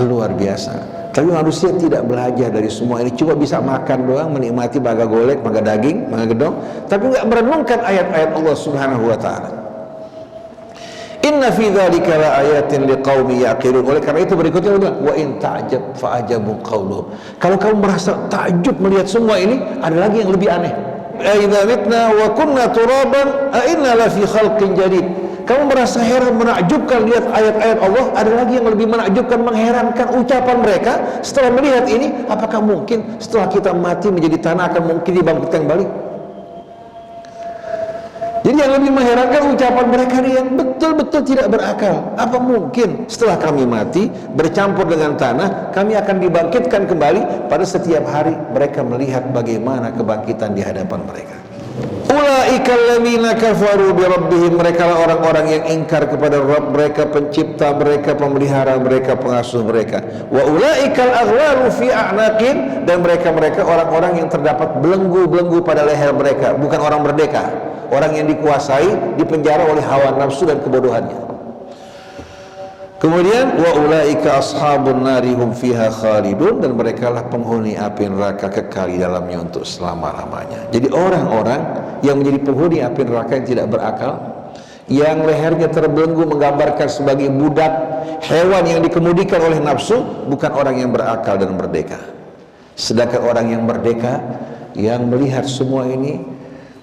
Luar biasa. Tapi manusia tidak belajar dari semua ini, cuma bisa makan doang, menikmati mangga golek, mangga daging, mangga gedong, tapi nggak merenungkan ayat-ayat Allah Subhanahu wa taala. Inna fi dzalika la ayatin liqaumi yaqilun. Oleh karena itu berikutnya Allah, wa in ta'jab fa ajabu qauluhum. Kalau kamu merasa takjub melihat semua ini, ada lagi yang lebih aneh. Aidza mitna wa kunna turaban a inna la fi khalqin jadid. Kamu merasa heran, menakjubkan lihat ayat-ayat Allah, ada lagi yang lebih menakjubkan, mengherankan ucapan mereka setelah melihat ini. Apakah mungkin setelah kita mati menjadi tanah akan mungkin dibangkitkan kembali? Jadi yang lebih mengherankan ucapan mereka yang betul-betul tidak berakal. Apa mungkin setelah kami mati bercampur dengan tanah, kami akan dibangkitkan kembali? Pada setiap hari mereka melihat bagaimana kebangkitan di hadapan mereka. Ulaika alladzina kafaru bi rabbihim. Mereka lah orang-orang yang ingkar kepada Rabb mereka, pencipta mereka, pemelihara mereka, pengasuh mereka. Wa ulaikal aghlalu fi a'naqin. Dan mereka orang-orang yang terdapat belenggu-belenggu pada leher mereka, bukan orang merdeka, orang yang dikuasai, dipenjara oleh hawa nafsu dan kebodohannya. Kemudian wa ulaika ashabun nari hum fiha khalidun. Dan merekalah penghuni api neraka, kekal di dalamnya untuk selama-lamanya. Jadi orang-orang yang menjadi penghuni api neraka yang tidak berakal, yang lehernya terbelenggu menggambarkan sebagai budak hewan yang dikemudikan oleh nafsu, bukan orang yang berakal dan merdeka. Sedangkan orang yang merdeka, yang melihat semua ini,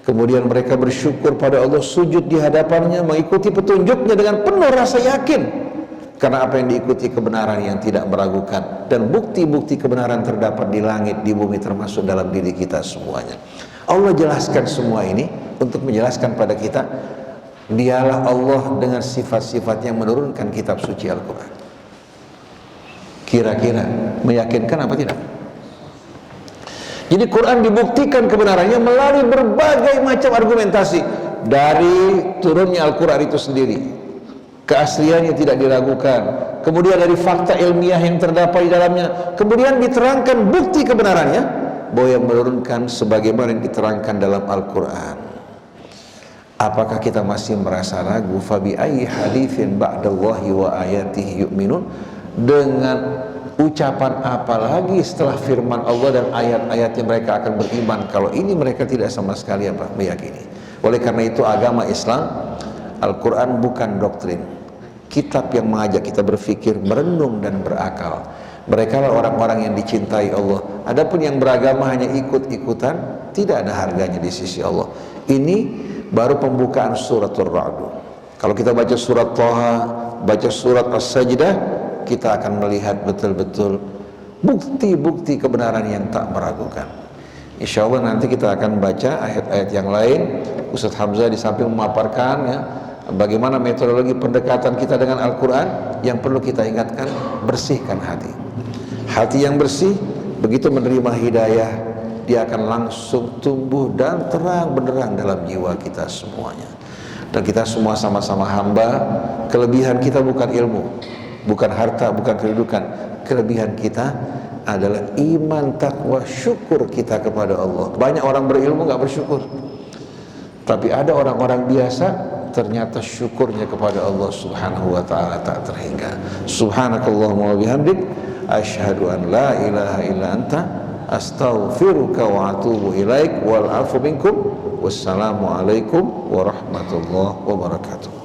kemudian mereka bersyukur pada Allah, sujud di hadapannya, mengikuti petunjuknya dengan penuh rasa yakin. Karena apa yang diikuti kebenaran yang tidak meragukan, dan bukti-bukti kebenaran terdapat di langit, di bumi, termasuk dalam diri kita semuanya. Allah jelaskan semua ini untuk menjelaskan pada kita, dialah Allah dengan sifat-sifat yang menurunkan kitab suci Al-Quran. Kira-kira meyakinkan apa tidak? Jadi Quran dibuktikan kebenarannya melalui berbagai macam argumentasi. Dari turunnya Al-Quran itu sendiri, keasliannya tidak diragukan, kemudian dari fakta ilmiah yang terdapat di dalamnya, kemudian diterangkan bukti kebenarannya, bahwa yang menurunkan sebagaimana yang diterangkan dalam Al-Quran. Apakah kita masih merasa ragu? Fabi ayyi haditsin ba'dallahi wa ayatihi yu'minun. Dengan ucapan apa lagi setelah firman Allah dan ayat-ayatnya mereka akan beriman, kalau ini mereka tidak sama sekali meyakini. Oleh karena itu agama Islam, Al-Quran bukan doktrin, kitab yang mengajak kita berpikir, merenung dan berakal. Mereka lah orang-orang yang dicintai Allah. Adapun yang beragama hanya ikut-ikutan, tidak ada harganya di sisi Allah. Ini baru pembukaan suratul Ra'd. Kalau kita baca surat Thaha, baca surat As-Sajdah, kita akan melihat betul-betul bukti-bukti kebenaran yang tak meragukan. Insya Allah nanti kita akan baca ayat-ayat yang lain. Ustaz Hamzah di samping memaparkan ya, bagaimana metodologi pendekatan kita dengan Al-Quran. Yang perlu kita ingatkan, bersihkan hati. Hati yang bersih, begitu menerima hidayah, dia akan langsung tumbuh dan terang benderang dalam jiwa kita semuanya. Dan kita semua sama-sama hamba. Kelebihan kita bukan ilmu, bukan harta, bukan kedudukan. Kelebihan kita adalah iman, takwa, syukur kita kepada Allah. Banyak orang berilmu gak bersyukur, tapi ada orang-orang biasa ternyata syukurnya kepada Allah subhanahu wa ta'ala tak terhingga. Subhanakallahumma wa bihamdik, asyhadu an la ilaha illa anta, astaghfiruka wa atubu ilaik, wal afu minkum. Wassalamualaikum warahmatullahi wabarakatuh.